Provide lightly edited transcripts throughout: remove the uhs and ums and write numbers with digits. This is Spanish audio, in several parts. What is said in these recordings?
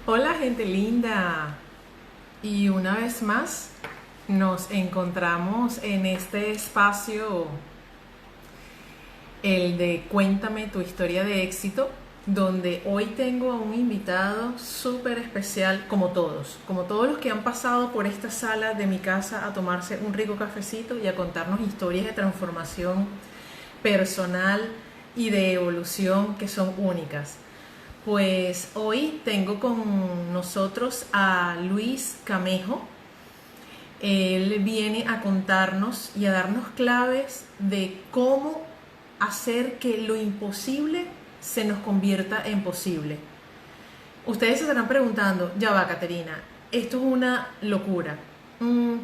Hola gente linda, y una vez más nos encontramos en este espacio, el de Cuéntame tu historia de éxito, donde hoy tengo a un invitado súper especial, como todos los que han pasado por esta sala de mi casa a tomarse un rico cafecito y a contarnos historias de transformación personal y de evolución que son únicas. Pues hoy tengo con nosotros a Luis Camejo. Él viene a contarnos y a darnos claves de cómo hacer que lo imposible se nos convierta en posible. Ustedes se estarán preguntando, ya va, Caterina, esto es una locura.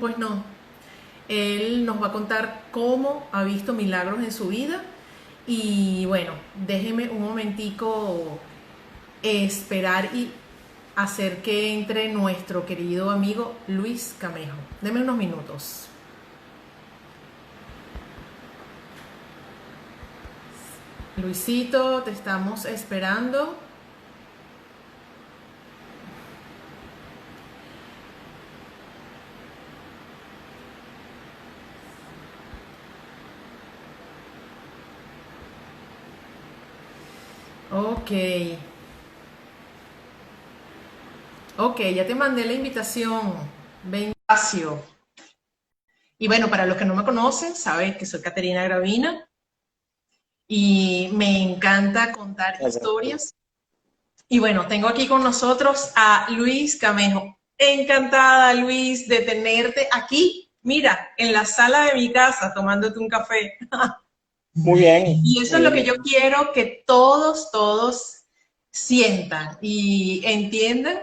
Pues no, él nos va a contar cómo ha visto milagros en su vida y bueno, déjeme un momentico esperar y hacer que entre nuestro querido amigo Luis Camejo. Deme unos minutos. Luisito, te estamos esperando. Ok. Ok, ya te mandé la invitación. Ven, espacio. Y bueno, para los que no me conocen, saben que soy Caterina Gravina y me encanta contar historias. Y bueno, tengo aquí con nosotros a Luis Camejo. Encantada, Luis, de tenerte aquí, mira, en la sala de mi casa, tomándote un café. Muy bien, Y eso muy es lo bien. que yo quiero que todos sientan y entiendan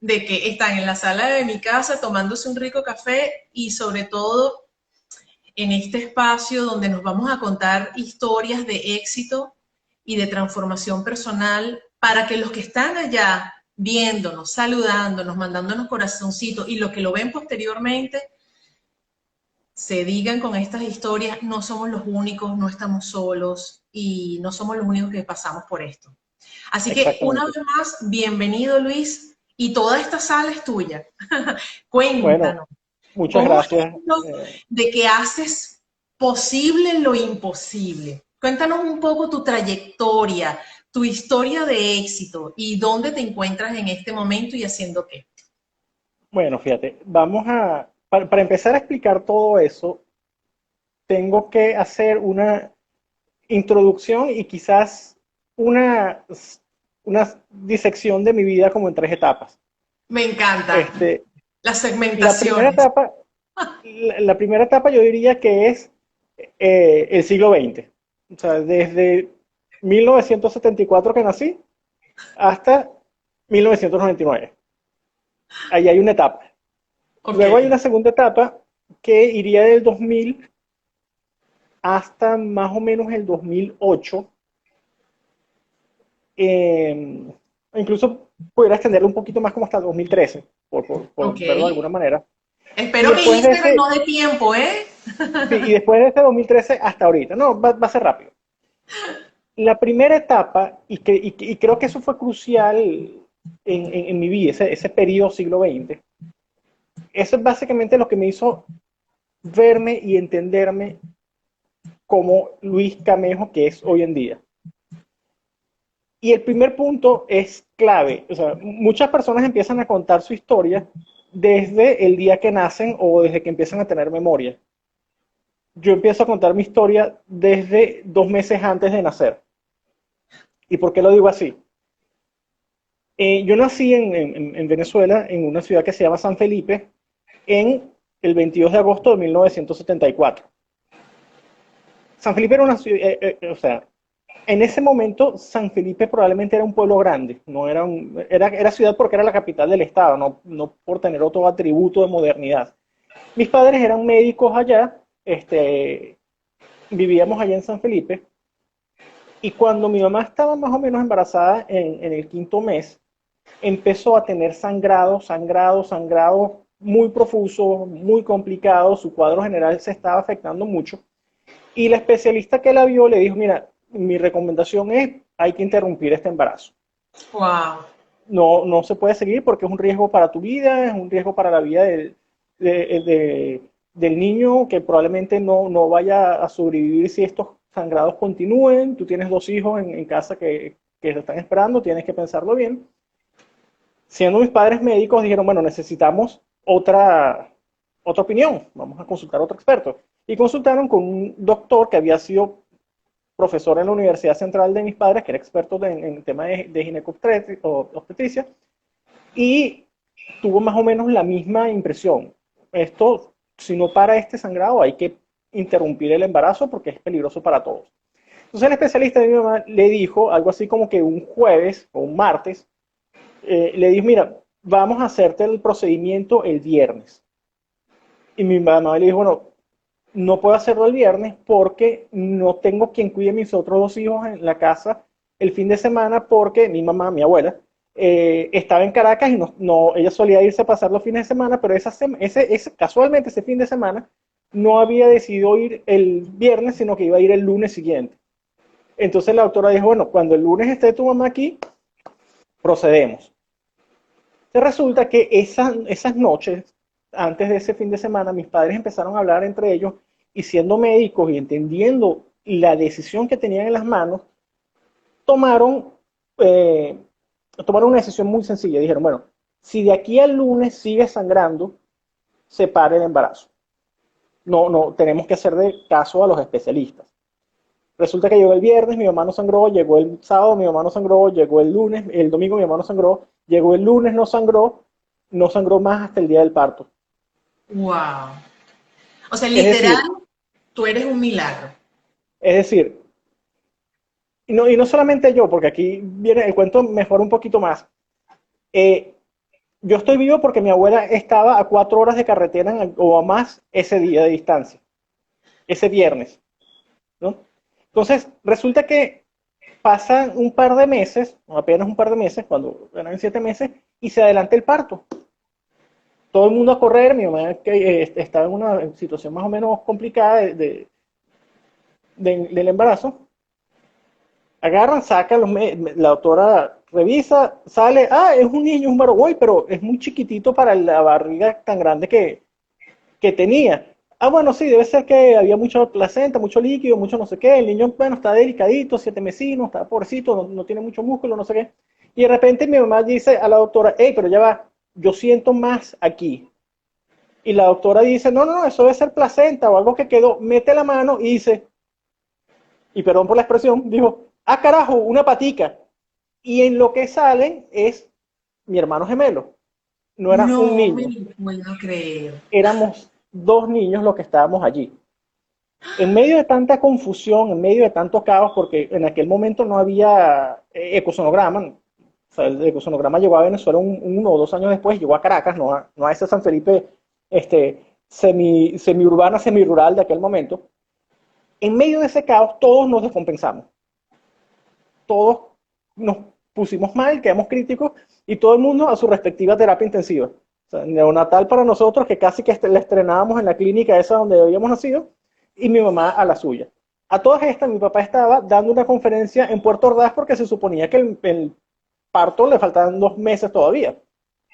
de que están en la sala de mi casa tomándose un rico café y sobre todo en este espacio donde nos vamos a contar historias de éxito y de transformación personal para que los que están allá viéndonos, saludándonos, mandándonos corazoncitos y los que lo ven posteriormente se digan con estas historias, no somos los únicos, no estamos solos y no somos los únicos que pasamos por esto. Así que una vez Exactamente. más, bienvenido Luis y toda esta sala es tuya. Bueno, Cuéntanos. muchas ¿Cómo es gracias. esto de que haces posible lo imposible? Cuéntanos un poco tu trayectoria, tu historia de éxito y dónde te encuentras en este momento y haciendo qué. Bueno, fíjate, para empezar a explicar todo eso, tengo que hacer una introducción y quizás una, una disección de mi vida como en tres etapas. Me encanta Este, las la primera segmentaciones. etapa, la primera etapa yo diría que es el siglo XX. O sea, desde 1974 que nací hasta 1999. Ahí hay una etapa. Ok, Luego hay una segunda etapa que iría del 2000 hasta más o menos el 2008. Eh, incluso pudiera extenderlo un poquito más como hasta el 2013, por ok. verlo de alguna manera. Y Espero que después de Instagram ese, no dé tiempo, ¿eh? sí, y después de ese 2013 hasta ahorita. No, va a ser rápido. La primera etapa, y creo que eso fue crucial en mi vida, ese periodo siglo XX, eso es básicamente lo que me hizo verme y entenderme como Luis Camejo que es hoy en día. Y el primer punto es clave. O sea, muchas personas empiezan a contar su historia desde el día que nacen o desde que empiezan a tener memoria. Yo empiezo a contar mi historia desde 2 meses antes de nacer. ¿Y por qué lo digo así? Yo nací en Venezuela, en una ciudad que se llama San Felipe, en el 22 de agosto de 1974. San Felipe era una ciudad, o sea, en ese momento San Felipe probablemente era un pueblo grande, no era, era ciudad porque era la capital del estado, no por tener otro atributo de modernidad. Mis padres eran médicos allá, vivíamos allá en San Felipe, y cuando mi mamá estaba más o menos embarazada en el quinto mes, empezó a tener sangrado muy profuso, muy complicado, su cuadro general se estaba afectando mucho, Y la especialista que la vio le dijo, mira, mi recomendación es, hay que interrumpir este embarazo. Wow. No se puede seguir porque es un riesgo para tu vida, es un riesgo para la vida del niño que probablemente no vaya a sobrevivir si estos sangrados continúen. Tú tienes dos hijos en casa que te están esperando, tienes que pensarlo bien. Siendo mis padres médicos, dijeron, bueno, necesitamos otra opinión, vamos a consultar a otro experto. Y consultaron con un doctor que había sido profesor en la Universidad Central de mis padres, que era experto en tema de ginecobstetricia, y tuvo más o menos la misma impresión. Esto, si no para este sangrado, hay que interrumpir el embarazo porque es peligroso para todos. Entonces el especialista de mi mamá le dijo algo así como que un jueves o un martes, le dijo, mira, vamos a hacerte el procedimiento el viernes. Y mi mamá le dijo, bueno, no puedo hacerlo el viernes porque no tengo quien cuide a mis otros dos hijos en la casa el fin de semana porque mi mamá, mi abuela, estaba en Caracas y ella solía irse a pasar los fines de semana, pero casualmente ese fin de semana no había decidido ir el viernes, sino que iba a ir el lunes siguiente. Entonces la doctora dijo, bueno, cuando el lunes esté tu mamá aquí, procedemos. Resulta que esas noches, antes de ese fin de semana, mis padres empezaron a hablar entre ellos y siendo médicos y entendiendo la decisión que tenían en las manos, tomaron, eh, tomaron una decisión muy sencilla. Dijeron, bueno, si de aquí al lunes sigue sangrando, se para el embarazo. No, tenemos que hacer de caso a los especialistas. Resulta que llegó el viernes, mi mamá no sangró, llegó el sábado, mi mamá no sangró, llegó el lunes, el domingo mi mamá no sangró, llegó el lunes, no sangró más hasta el día del parto. Wow. O sea, Es literal, decir, tú eres un milagro. es decir, y no solamente yo, porque aquí viene el cuento mejor un poquito más. Eh, yo estoy vivo porque mi abuela estaba a 4 horas de carretera o más ese día de distancia, ese viernes, ¿no? Entonces, resulta que pasan un par de meses, o apenas un par de meses, cuando eran 7 meses, y se adelanta el parto. Todo el mundo a correr, mi mamá que estaba en una situación más o menos complicada del embarazo, agarran, sacan, la doctora revisa, sale, es un niño, un varón, pero es muy chiquitito para la barriga tan grande que tenía. Bueno, sí, debe ser que había mucha placenta, mucho líquido, mucho no sé qué. El niño, bueno, está delicadito, 7 mesinos, está pobrecito, no tiene mucho músculo, no sé qué. Y de repente mi mamá dice a la doctora, hey, pero ya va, yo siento más aquí. Y la doctora dice, no, eso debe ser placenta o algo que quedó. Mete la mano y dice, y perdón por la expresión, dijo, carajo, una patica. Y en lo que salen es mi hermano gemelo. No era un No me niño, lo puedo creer. éramos dos niños los que estábamos allí. En medio de tanta confusión, en medio de tanto caos, porque en aquel momento no había ecosonograma, o sea, el ecosonograma llegó a Venezuela 1 o 2 años después, llegó a Caracas, no a ese San Felipe semi-urbana, semi-rural de aquel momento. En medio de ese caos, todos nos descompensamos. Todos nos pusimos mal, quedamos críticos y todo el mundo a su respectiva terapia intensiva. O sea, neonatal para nosotros, que casi que la estrenábamos en la clínica esa donde habíamos nacido, y mi mamá a la suya. A todas estas, mi papá estaba dando una conferencia en Puerto Ordaz porque se suponía que el parto le faltaban 2 meses todavía.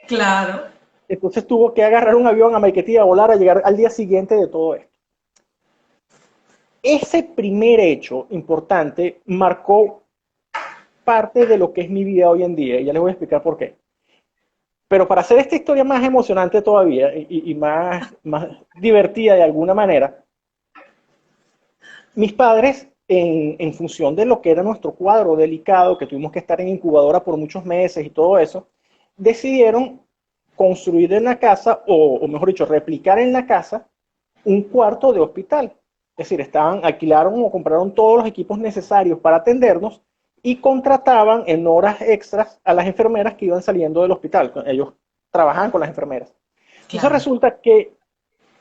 Claro. Entonces tuvo que agarrar un avión a Maiquetía, a volar, a llegar al día siguiente de todo esto. Ese primer hecho importante marcó parte de lo que es mi vida hoy en día, y ya les voy a explicar por qué. Pero para hacer esta historia más emocionante todavía y más divertida de alguna manera, mis padres, en función de lo que era nuestro cuadro delicado, que tuvimos que estar en incubadora por muchos meses y todo eso, decidieron construir en la casa, o mejor dicho, replicar en la casa un cuarto de hospital. Es decir, alquilaron o compraron todos los equipos necesarios para atendernos y contrataban en horas extras a las enfermeras que iban saliendo del hospital. Ellos trabajaban con las enfermeras. Entonces Claro. resulta que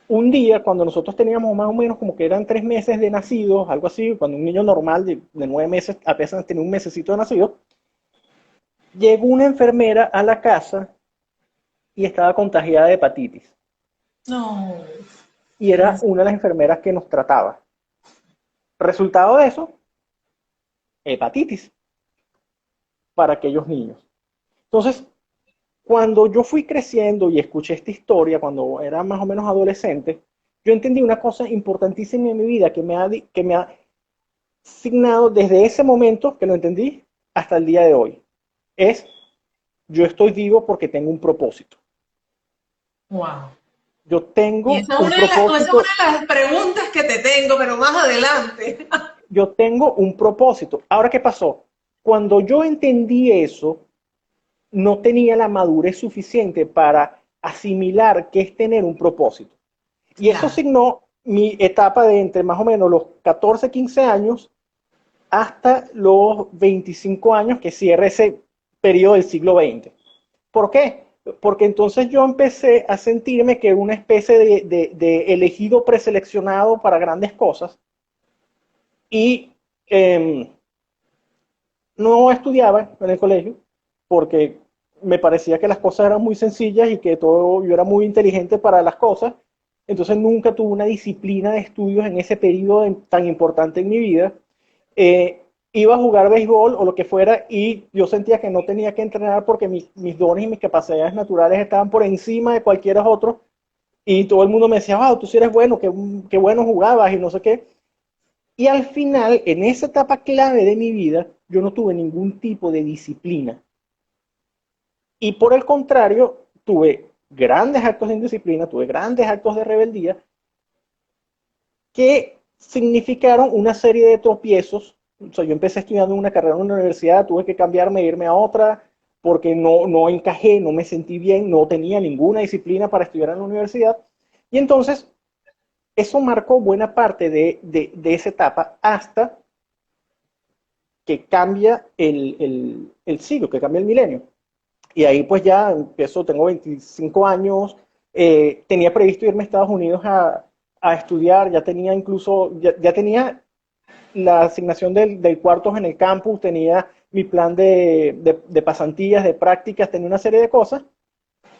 un día, cuando nosotros teníamos más o menos como que eran 3 meses de nacidos, algo así, cuando un niño normal de 9 meses apenas tenía un mesecito de nacido, llegó una enfermera a la casa y estaba contagiada de hepatitis. No. Y era una de las enfermeras que nos trataba. Resultado de eso, hepatitis para aquellos niños. Entonces, cuando yo fui creciendo y escuché esta historia, cuando era más o menos adolescente, yo entendí una cosa importantísima en mi vida que me ha asignado desde ese momento que lo entendí hasta el día de hoy. Es, yo estoy vivo porque tengo un propósito. Wow. Yo Y tengo esa es un esa es una propósito, de las preguntas que te tengo, pero más adelante. yo tengo un propósito. Ahora, ¿qué pasó? Cuando yo entendí eso, no tenía la madurez suficiente para asimilar qué es tener un propósito. Y eso Claro. asignó mi etapa de entre más o menos los 14, 15 años hasta los 25 años que cierra ese periodo del siglo XX. ¿Por qué? Porque entonces yo empecé a sentirme que era una especie de elegido preseleccionado para grandes cosas y no estudiaba en el colegio porque me parecía que las cosas eran muy sencillas y que todo, yo era muy inteligente para las cosas. Entonces nunca tuve una disciplina de estudios en ese periodo tan importante en mi vida. Iba a jugar béisbol o lo que fuera y yo sentía que no tenía que entrenar porque mis dones y mis capacidades naturales estaban por encima de cualquiera otro y todo el mundo me decía, wow, tú sí eres bueno, qué bueno jugabas y no sé qué. Y al final, en esa etapa clave de mi vida, yo no tuve ningún tipo de disciplina. Y por el contrario, tuve grandes actos de indisciplina, tuve grandes actos de rebeldía que significaron una serie de tropiezos. O sea, yo empecé estudiando una carrera en una universidad, tuve que cambiarme e irme a otra porque no encajé, no me sentí bien, no tenía ninguna disciplina para estudiar en la universidad. Y entonces, eso marcó buena parte de esa etapa hasta que cambia el siglo, que cambia el milenio. Y ahí pues ya empiezo, tengo 25 años, tenía previsto irme a Estados Unidos a estudiar, ya tenía incluso, ya tenía la asignación del cuartos en el campus, tenía mi plan de pasantías, de prácticas, tenía una serie de cosas.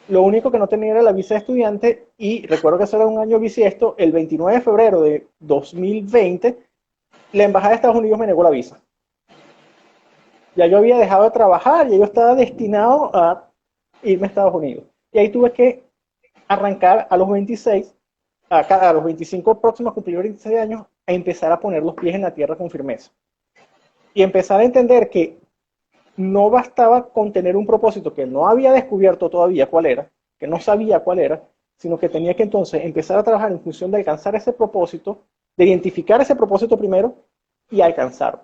Lo único que no tenía era la visa de estudiante y recuerdo que eso era un año bisiesto, el 29 de febrero de 2020, la Embajada de Estados Unidos me negó la visa. Ya yo había dejado de trabajar, ya yo estaba destinado a irme a Estados Unidos. Y ahí tuve que arrancar a los 26, a los 25 próximos, cumplir 26 años, a empezar a poner los pies en la tierra con firmeza. Y empezar a entender que no bastaba con tener un propósito que no había descubierto todavía cuál era, que no sabía cuál era, sino que tenía que entonces empezar a trabajar en función de alcanzar ese propósito, de identificar ese propósito primero y alcanzarlo.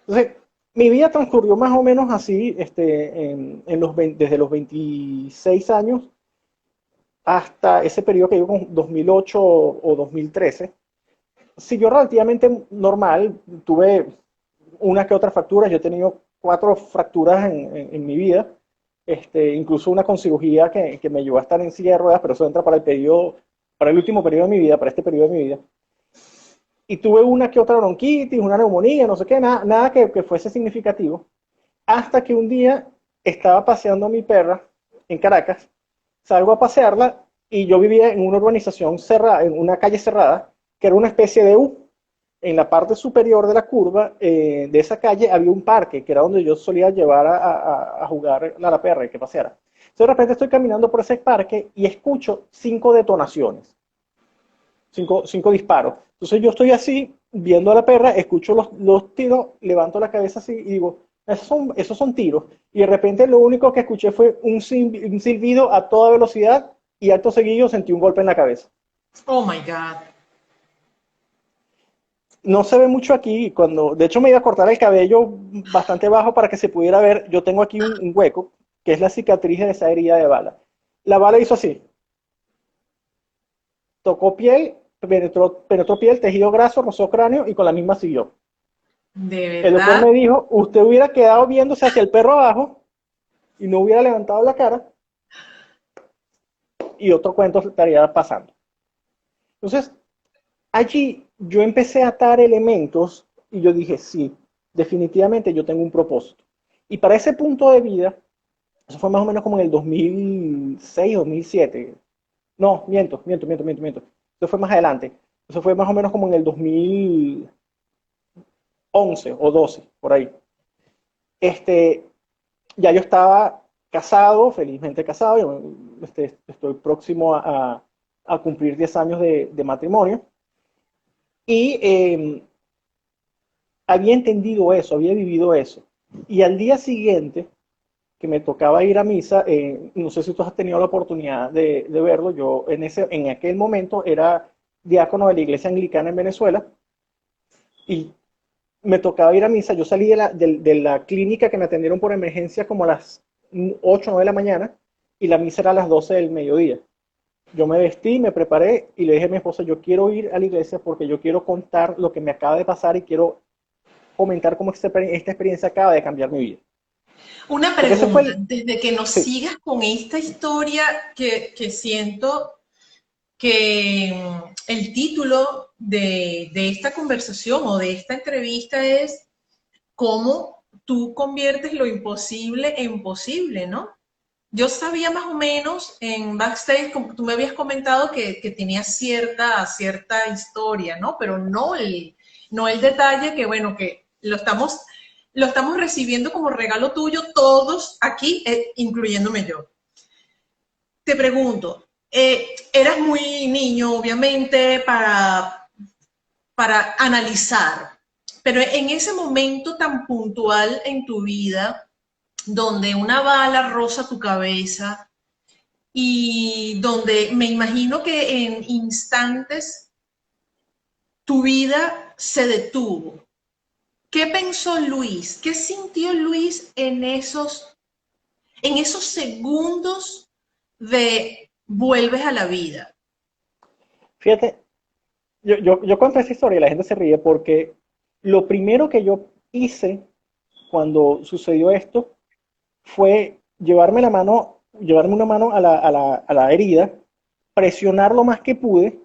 Entonces, mi vida transcurrió más o menos así, desde los 26 años hasta ese periodo que yo con 2008 o 2013. Siguió relativamente normal, tuve una que otra fractura, yo he tenido 4 fracturas en mi vida, incluso una con cirugía que me llevó a estar en silla de ruedas, pero eso entra para el periodo, para el último periodo de mi vida, para este periodo de mi vida. Y tuve una que otra bronquitis, una neumonía, no sé qué, nada que fuese significativo, hasta que un día estaba paseando a mi perra en Caracas, salgo a pasearla y yo vivía en una urbanización cerrada, en una calle cerrada, que era una especie de U. En la parte superior de la curva de esa calle había un parque, que era donde yo solía llevar a jugar a la perra y que paseara. Entonces de repente estoy caminando por ese parque y escucho 5 detonaciones, 5 disparos. Entonces yo estoy así, viendo a la perra, escucho los tiros, levanto la cabeza así y digo, esos son tiros. Y de repente lo único que escuché fue un silbido a toda velocidad y acto seguido sentí un golpe en la cabeza. Oh my God. No se ve mucho aquí, de hecho me iba a cortar el cabello bastante bajo para que se pudiera ver, yo tengo aquí un hueco, que es la cicatriz de esa herida de bala. La bala hizo así, tocó piel, penetró piel, tejido graso, rozó cráneo y con la misma siguió. De El doctor verdad. me dijo, usted hubiera quedado viéndose hacia el perro abajo y no hubiera levantado la cara y otro cuento estaría pasando. Entonces, allí yo empecé a atar elementos y yo dije, sí, definitivamente yo tengo un propósito. Y para ese punto de vida, eso fue más o menos como en el 2006, 2007. No, miento. Eso fue más adelante. Eso fue más o menos como en el 11 o 12, por ahí. Este, ya yo estaba casado, felizmente casado, estoy próximo a cumplir 10 años de matrimonio, y había entendido eso, había vivido eso. Y al día siguiente, que me tocaba ir a misa, no sé si tú has tenido la oportunidad de verlo, yo en aquel momento era diácono de la iglesia anglicana en Venezuela, y me tocaba ir a misa. Yo salí de la clínica que me atendieron por emergencia como a las 8 o 9 de la mañana, y la misa era a las 12 del mediodía. Yo me vestí, me preparé y le dije a mi esposa, yo quiero ir a la iglesia porque yo quiero contar lo que me acaba de pasar y quiero comentar cómo esta experiencia acaba de cambiar mi vida. Una Porque ese fue pregunta, desde que nos sí, sigas con esta historia que siento que el título de esta conversación o de esta entrevista es cómo tú conviertes lo imposible en posible, ¿no? Yo sabía más o menos en backstage, como tú me habías comentado, que tenía cierta historia, ¿no? Pero no el detalle que, bueno, que lo estamos recibiendo como regalo tuyo todos aquí, incluyéndome yo. Te pregunto, eras muy niño, obviamente, para analizar, pero en ese momento tan puntual en tu vida, donde una bala roza tu cabeza y donde me imagino que en instantes tu vida se detuvo. ¿Qué pensó Luis? ¿Qué sintió Luis en esos segundos de vuelves a la vida? fíjate, yo cuento esa historia y la gente se ríe porque lo primero que yo hice cuando sucedió esto fue llevarme una mano a la herida, presionar lo más que pude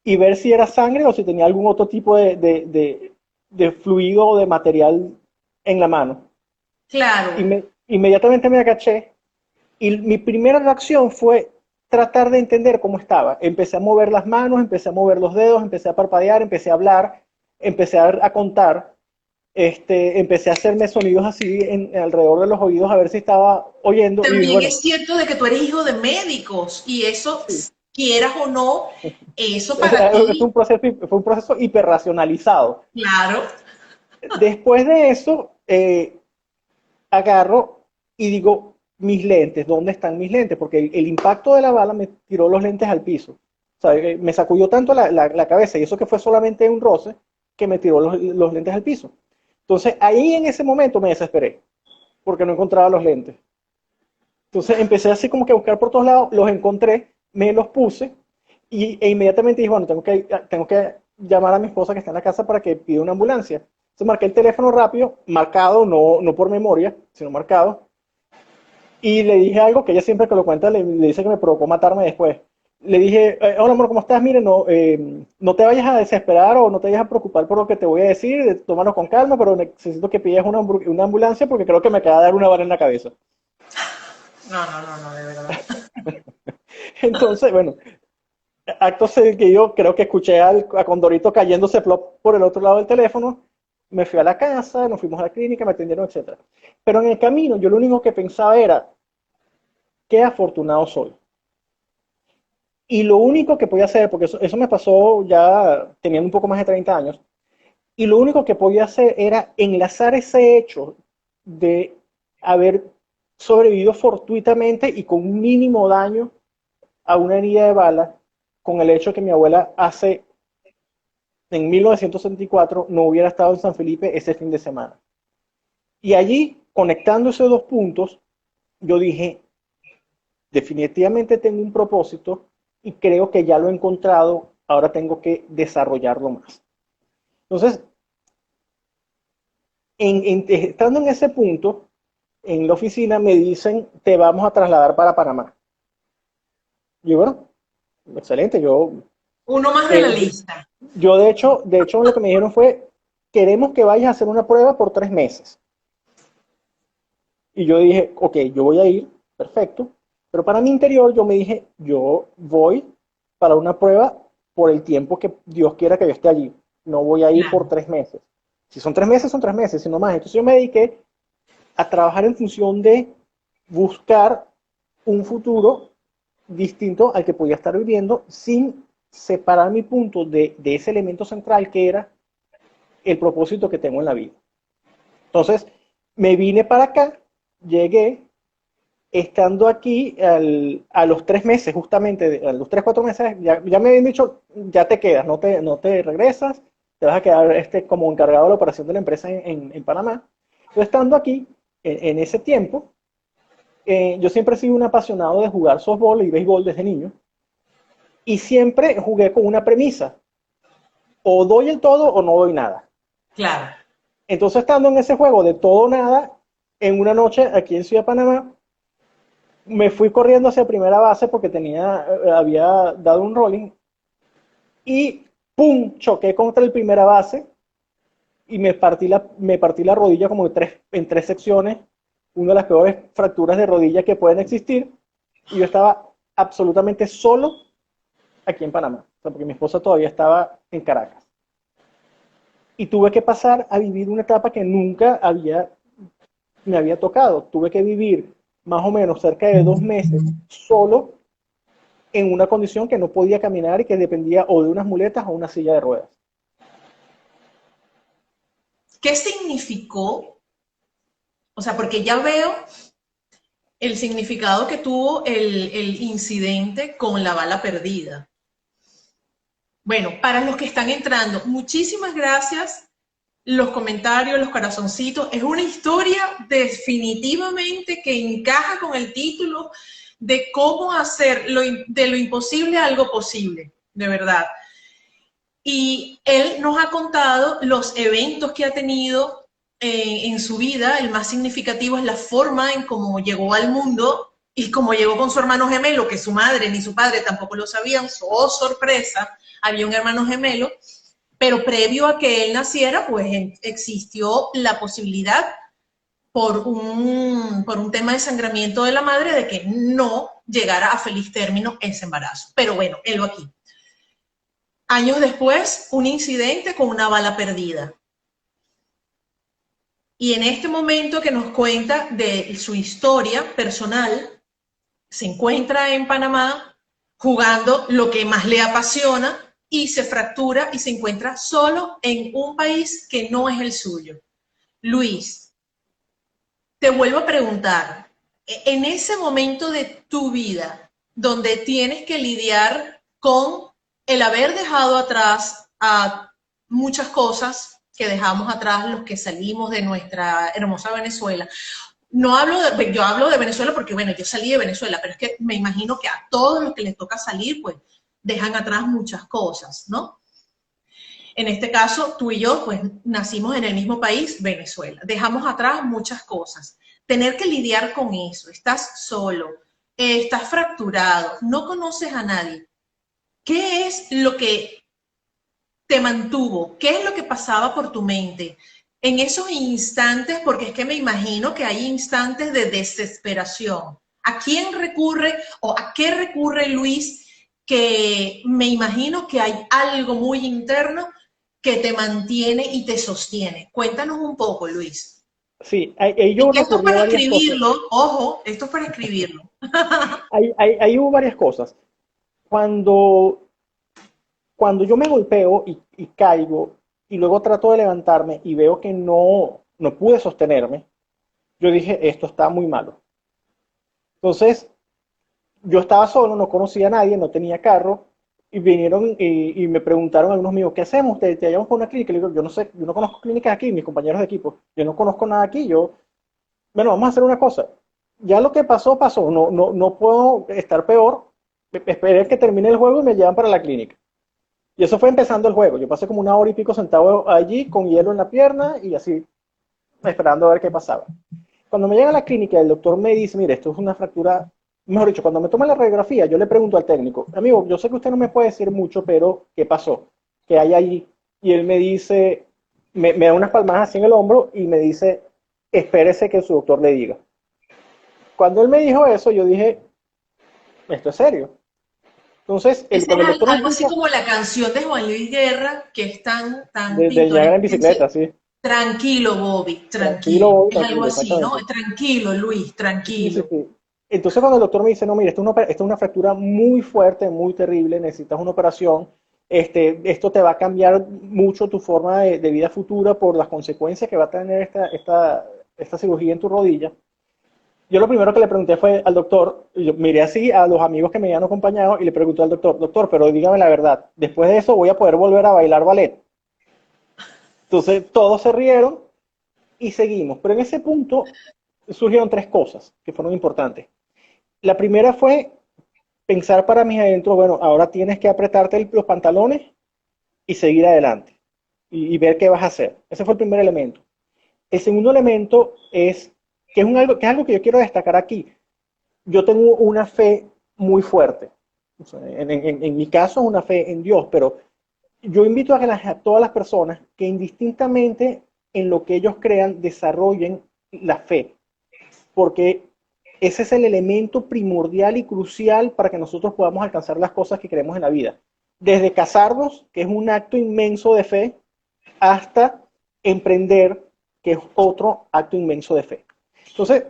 y ver si era sangre o si tenía algún otro tipo de fluido o de material en la mano. Claro, Inmediatamente me agaché y mi primera reacción fue tratar de entender cómo estaba. Empecé a mover las manos, empecé a mover los dedos, empecé a parpadear, empecé a hablar, empecé a contar, empecé a hacerme sonidos así alrededor de los oídos a ver si estaba oyendo y también bueno, es cierto de que tú eres hijo de médicos y eso, sí, quieras o no, eso para ti, fue un proceso hiperracionalizado. claro, Después de eso, agarro y digo, mis lentes, ¿dónde están mis lentes? Porque el impacto de la bala me tiró los lentes al piso. O sea, me sacudió tanto la cabeza y eso que fue solamente un roce que me tiró los lentes al piso. Entonces ahí en ese momento me desesperé porque no encontraba los lentes. Entonces empecé así como que a buscar por todos lados, los encontré, me los puse e inmediatamente dije, bueno, tengo que llamar a mi esposa que está en la casa para que pida una ambulancia. Entonces marqué el teléfono rápido, marcado, no por memoria, sino marcado, y le dije algo que ella siempre que lo cuenta le dice que me provocó matarme después. Le dije, hola amor, ¿cómo estás? Mire, no te vayas a desesperar o no te vayas a preocupar por lo que te voy a decir, tómalo con calma, pero necesito que pidas una ambulancia porque creo que me acaba de dar una bala en la cabeza. no, de verdad. Entonces, bueno, acto seguido creo que escuché a Condorito cayéndose plop por el otro lado del teléfono, me fui a la casa, nos fuimos a la clínica, me atendieron, etcétera. Pero en el camino yo lo único que pensaba era, qué afortunado soy. Y lo único que podía hacer, porque eso me pasó ya teniendo un poco más de 30 años, y lo único que podía hacer era enlazar ese hecho de haber sobrevivido fortuitamente y con un mínimo daño a una herida de bala con el hecho de que mi abuela en 1964 no hubiera estado en San Felipe ese fin de semana. Y allí, conectando esos dos puntos, yo dije, definitivamente tengo un propósito y creo que ya lo he encontrado, ahora tengo que desarrollarlo más. Entonces, estando en ese punto, en la oficina me dicen, te vamos a trasladar para Panamá. Y bueno, excelente, Uno más de la eh, lista. yo de hecho lo que me dijeron fue, queremos que vayas a hacer una prueba por 3 meses. Y yo dije, ok, yo voy a ir, perfecto. Pero para mi interior yo me dije, yo voy para una prueba por el tiempo que Dios quiera que yo esté allí. No voy a ir por Claro. 3 meses. Si son 3 meses, son 3 meses, si no más. Entonces yo me dediqué a trabajar en función de buscar un futuro distinto al que podía estar viviendo sin separar mi punto de ese elemento central que era el propósito que tengo en la vida. Entonces, me vine para acá, llegué, estando aquí a los 3 meses, justamente, a los 3, 4 meses, ya me habían dicho, ya te quedas, no te regresas, te vas a quedar como encargado de la operación de la empresa en Panamá. Yo estando aquí, en ese tiempo, yo siempre he sido un apasionado de jugar softball y béisbol desde niño, y siempre jugué con una premisa, o doy el todo o no doy nada. Claro. Entonces, estando en ese juego de todo o nada, en una noche aquí en Ciudad de Panamá, me fui corriendo hacia primera base porque había dado un rolling y ¡pum! Choqué contra el primera base y me partí la rodilla como en tres secciones, una de las peores fracturas de rodilla que pueden existir, y yo estaba absolutamente solo aquí en Panamá, o sea, porque mi esposa todavía estaba en Caracas. Y tuve que pasar a vivir una etapa que nunca me había tocado. Tuve que vivir más o menos cerca de 2 meses solo en una condición que no podía caminar y que dependía o de unas muletas o una silla de ruedas. ¿Qué significó? O sea, porque ya veo el significado que tuvo el incidente con la bala perdida. Bueno, para los que están entrando, muchísimas gracias. Los comentarios, los corazoncitos. Es una historia definitivamente que encaja con el título de cómo hacer de lo imposible algo posible, de verdad. Y él nos ha contado los eventos que ha tenido en su vida. El más significativo es la forma en cómo llegó al mundo y cómo llegó con su hermano gemelo, que su madre ni su padre tampoco lo sabían. Oh, sorpresa, había un hermano gemelo. Pero previo a que él naciera, pues existió la posibilidad por un tema de sangramiento de la madre de que no llegara a feliz término ese embarazo. Pero bueno, él lo aquí. Años después, un incidente con una bala perdida. Y en este momento que nos cuenta de su historia personal, se encuentra en Panamá jugando lo que más le apasiona y se fractura y se encuentra solo en un país que no es el suyo. Luis, te vuelvo a preguntar, en ese momento de tu vida donde tienes que lidiar con el haber dejado atrás a muchas cosas que dejamos atrás los que salimos de nuestra hermosa Venezuela. Yo hablo de Venezuela porque, bueno, yo salí de Venezuela, pero es que me imagino que a todos los que les toca salir, pues, dejan atrás muchas cosas, ¿no? En este caso, tú y yo, pues, nacimos en el mismo país, Venezuela. Dejamos atrás muchas cosas. Tener que lidiar con eso, estás solo, estás fracturado, no conoces a nadie. ¿Qué es lo que te mantuvo? ¿Qué es lo que pasaba por tu mente en esos instantes? Porque es que me imagino que hay instantes de desesperación. ¿A quién recurre o a qué recurre Luis? Que me imagino que hay algo muy interno que te mantiene y te sostiene. Cuéntanos un poco, Luis. Sí, ahí Y yo que esto es recurrí a para varias cosas. escribirlo, ojo, esto es para escribirlo. Ahí hubo varias cosas. Cuando, cuando yo me golpeo y caigo y luego trato de levantarme y veo que no pude sostenerme, yo dije, esto está muy malo. Entonces, yo estaba solo, no conocía a nadie, no tenía carro, y vinieron y me preguntaron algunos amigos, ¿qué hacemos? ¿Te llevamos por una clínica? Le digo, yo no sé, yo no conozco clínicas aquí, mis compañeros de equipo, yo no conozco nada aquí, bueno, vamos a hacer una cosa, ya lo que pasó, pasó, no puedo estar peor, esperé que termine el juego y me llevan para la clínica. Y eso fue empezando el juego, yo pasé como 1 hora y pico sentado allí con hielo en la pierna y así, esperando a ver qué pasaba. Cuando me llega a la clínica, el doctor me dice, mire, esto es una fractura, mejor dicho, cuando me toma la radiografía, yo le pregunto al técnico, amigo, yo sé que usted no me puede decir mucho, pero ¿qué pasó? ¿Qué hay allí? Y él me dice, me da unas palmadas así en el hombro y me dice, espérese que su doctor le diga. Cuando él me dijo eso, yo dije, esto es serio. Entonces, Ese cuando el es doctor me algo así explica como la canción de Juan Luis Guerra, que es tan de llegar en pintoresca. bicicleta, sí. Tranquilo, Bobby, Tranquilo, tranquilo. Bobby, Es algo tranquilo, así, ¿no? exactamente. Tranquilo, Luis, Sí, sí, tranquilo. sí. Entonces cuando el doctor me dice, no, mira, esto es una fractura muy fuerte, muy terrible, necesitas una operación, esto te va a cambiar mucho tu forma de vida futura por las consecuencias que va a tener esta cirugía en tu rodilla. Yo lo primero que le pregunté fue al doctor, y yo miré así a los amigos que me habían acompañado y le pregunté al doctor, doctor, pero dígame la verdad, después de eso voy a poder volver a bailar ballet. Entonces todos se rieron y seguimos. Pero en ese punto surgieron tres cosas que fueron importantes. La primera fue pensar para mí adentro, bueno, ahora tienes que apretarte los pantalones y seguir adelante y ver qué vas a hacer. Ese fue el primer elemento. El segundo elemento es que es algo que yo quiero destacar aquí. Yo tengo una fe muy fuerte. O sea, en mi caso es una fe en Dios, pero yo invito a todas las personas que indistintamente en lo que ellos crean desarrollen la fe, porque ese es el elemento primordial y crucial para que nosotros podamos alcanzar las cosas que queremos en la vida. Desde casarnos, que es un acto inmenso de fe, hasta emprender, que es otro acto inmenso de fe. Entonces,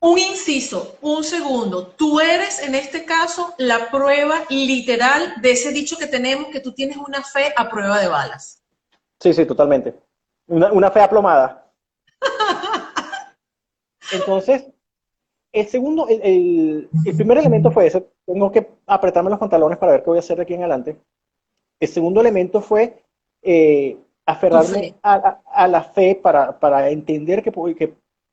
Un inciso, un segundo. Tú eres en este caso la prueba literal de ese dicho que tenemos, que tú tienes una fe a prueba de balas. sí, sí, totalmente. Una fe aplomada. Entonces, el primer elemento fue ese, tengo que apretarme los pantalones para ver qué voy a hacer de aquí en adelante. El segundo elemento fue Tu aferrarme fe. a la fe para entender que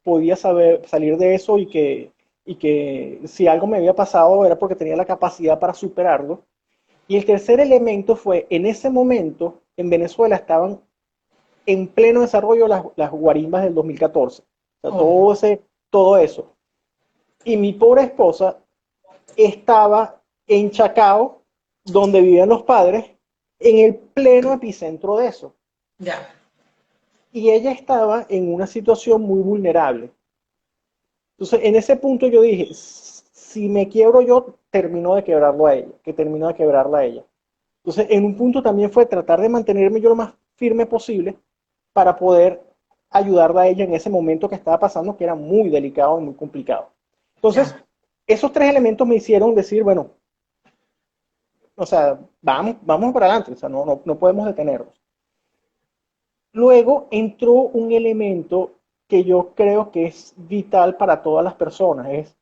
podía salir de eso y que si algo me había pasado era porque tenía la capacidad para superarlo. Y el tercer elemento fue, en ese momento, en Venezuela estaban en pleno desarrollo las guarimbas del 2014. O sea, Oh. todo eso. Y mi pobre esposa estaba en Chacao, donde vivían los padres, en el pleno epicentro de eso. Ya. Y ella estaba en una situación muy vulnerable. Entonces, en ese punto yo dije, si me quiebro yo, termino de quebrarlo a ella, que termino de quebrarla a ella. Entonces, en un punto también fue tratar de mantenerme yo lo más firme posible para poder ayudarla a ella en ese momento que estaba pasando, que era muy delicado y muy complicado. Entonces, Ya. esos tres elementos me hicieron decir, bueno, o sea, vamos para adelante, o sea, no podemos detenernos. Luego entró un elemento que yo creo que es vital para todas las personas, es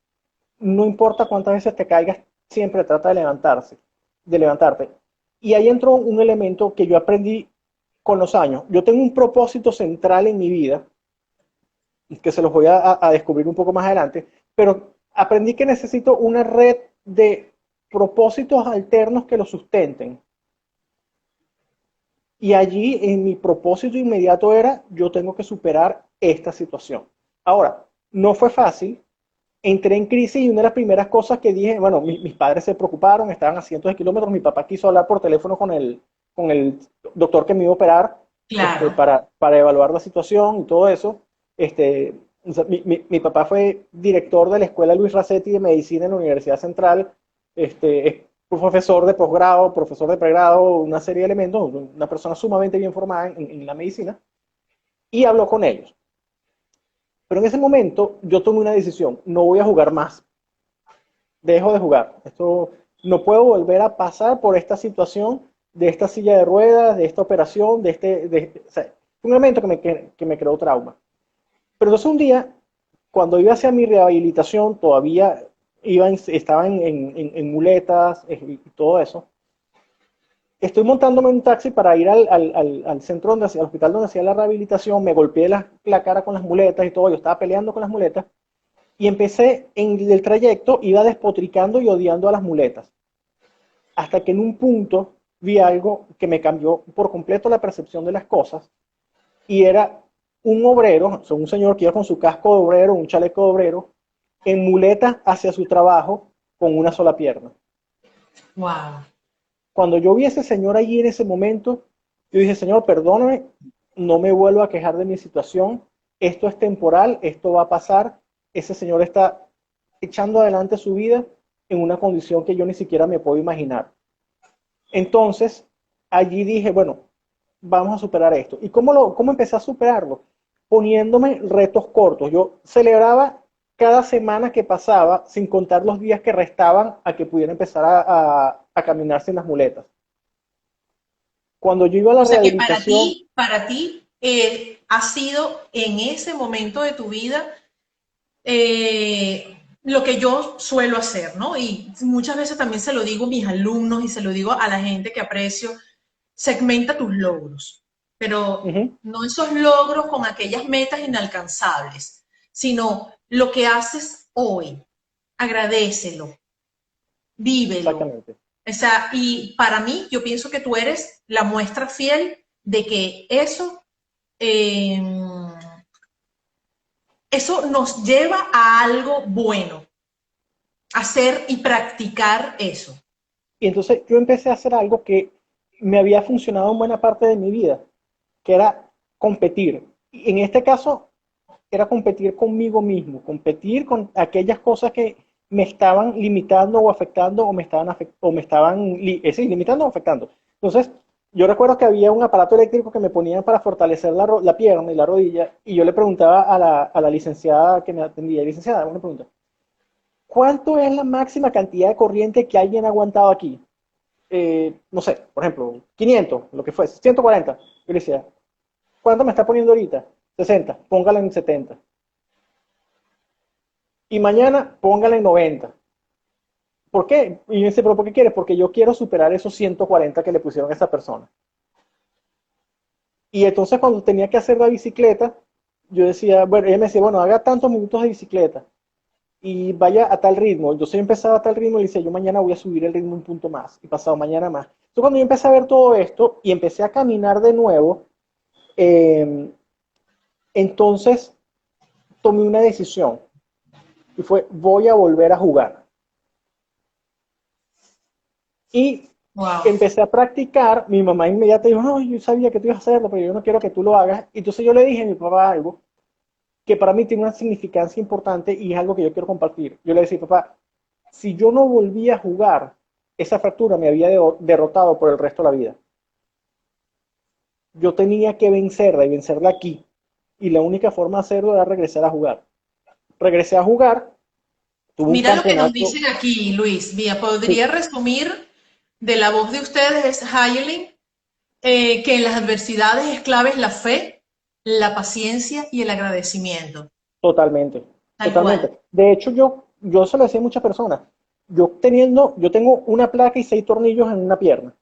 no importa cuántas veces te caigas, siempre trata de levantarte. Y ahí entró un elemento que yo aprendí con los años. Yo tengo un propósito central en mi vida, que se los voy a descubrir un poco más adelante, pero aprendí que necesito una red de propósitos alternos que lo sustenten. Y allí en mi propósito inmediato era, yo tengo que superar esta situación. Ahora, no fue fácil, entré en crisis y una de las primeras cosas que dije, bueno, mis padres se preocuparon, estaban a cientos de kilómetros, mi papá quiso hablar por teléfono con el doctor que me iba a operar Claro. para evaluar la situación y todo eso. Este, o sea, mi papá fue director de la Escuela Luis Racetti de Medicina en la Universidad Central, es profesor de posgrado, profesor de pregrado, una serie de elementos, una persona sumamente bien formada en la medicina, y habló con ellos. Pero en ese momento yo tomé una decisión, no voy a jugar más, dejo de jugar. Esto no puedo volver a pasar por esta situación de esta silla de ruedas, de esta operación, o sea, un elemento que me creó trauma. Pero entonces un día, cuando iba hacia mi rehabilitación, todavía estaba en muletas y todo eso. Estoy montándome en un taxi para ir al centro, al hospital donde hacía la rehabilitación, me golpeé la cara con las muletas y todo, yo estaba peleando con las muletas, y empecé en el trayecto, iba despotricando y odiando a las muletas, hasta que en un punto vi algo que me cambió por completo la percepción de las cosas, y era un obrero, o sea, un señor que iba con su casco de obrero, un chaleco de obrero, en muletas hacia su trabajo con una sola pierna. Wow. Cuando yo vi a ese señor allí en ese momento, yo dije, Señor, perdóname, no me vuelvo a quejar de mi situación, esto es temporal, esto va a pasar, ese señor está echando adelante su vida en una condición que yo ni siquiera me puedo imaginar. Entonces, allí dije, bueno, vamos a superar esto. ¿Y cómo empecé a superarlo? Poniéndome retos cortos. Yo celebraba cada semana que pasaba, sin contar los días que restaban a que pudiera empezar a caminar sin las muletas. Cuando yo iba a la O sea que rehabilitación, para ti ha sido en ese momento de tu vida lo que yo suelo hacer, ¿no? Y muchas veces también se lo digo a mis alumnos y se lo digo a la gente que aprecio, segmenta tus logros, pero ujú, no esos logros con aquellas metas inalcanzables, sino lo que haces hoy, agradécelo, vívelo. exactamente. O sea, y para mí, yo pienso que tú eres la muestra fiel de que eh, eso nos lleva a algo bueno, hacer y practicar eso. Y entonces yo empecé a hacer algo que me había funcionado en buena parte de mi vida, que era competir. Y en este caso era competir conmigo mismo, competir con aquellas cosas que me estaban limitando o afectando o me estaban sí, limitando o afectando. Entonces, yo recuerdo que había un aparato eléctrico que me ponían para fortalecer la pierna y la rodilla, y yo le preguntaba a la licenciada que me atendía, licenciada, una pregunta, ¿cuánto es la máxima cantidad de corriente que alguien ha aguantado aquí? No sé, por ejemplo, 500, lo que fuese, 140. Yo le decía, ¿cuánto me está poniendo ahorita? 60, póngala en 70. Y mañana póngala en 90. ¿Por qué? Y yo dice, ¿pero por qué quieres? Porque yo quiero superar esos 140 que le pusieron a esa persona. Y entonces cuando tenía que hacer la bicicleta, yo decía, bueno, ella me decía, bueno, haga tantos minutos de bicicleta y vaya a tal ritmo. Yo empezaba a tal ritmo y le decía, yo mañana voy a subir el ritmo un punto más y pasado mañana más. Entonces cuando yo empecé a ver todo esto y empecé a caminar de nuevo, eh, entonces tomé una decisión y fue, voy a volver a jugar. Y Wow. empecé a practicar, mi mamá inmediatamente dijo, no, yo sabía que tú ibas a hacerlo, pero yo no quiero que tú lo hagas. Y entonces yo le dije a mi papá algo que para mí tiene una significancia importante y es algo que yo quiero compartir. Yo le decía, papá, si yo no volvía a jugar, esa fractura me había derrotado por el resto de la vida. Yo tenía que vencerla y vencerla aquí. Y la única forma de hacerlo era regresar a jugar. Regresé a jugar, tuve un Mira lo que nos campeonato. dicen aquí, Luis. Mira, Sí, podría resumir de la voz de ustedes, es Hayelin, que en las adversidades es clave la fe, la paciencia y el agradecimiento. totalmente, Tal cual. totalmente. De hecho, yo se lo decía a muchas personas. Yo tengo una placa y 6 tornillos en una pierna.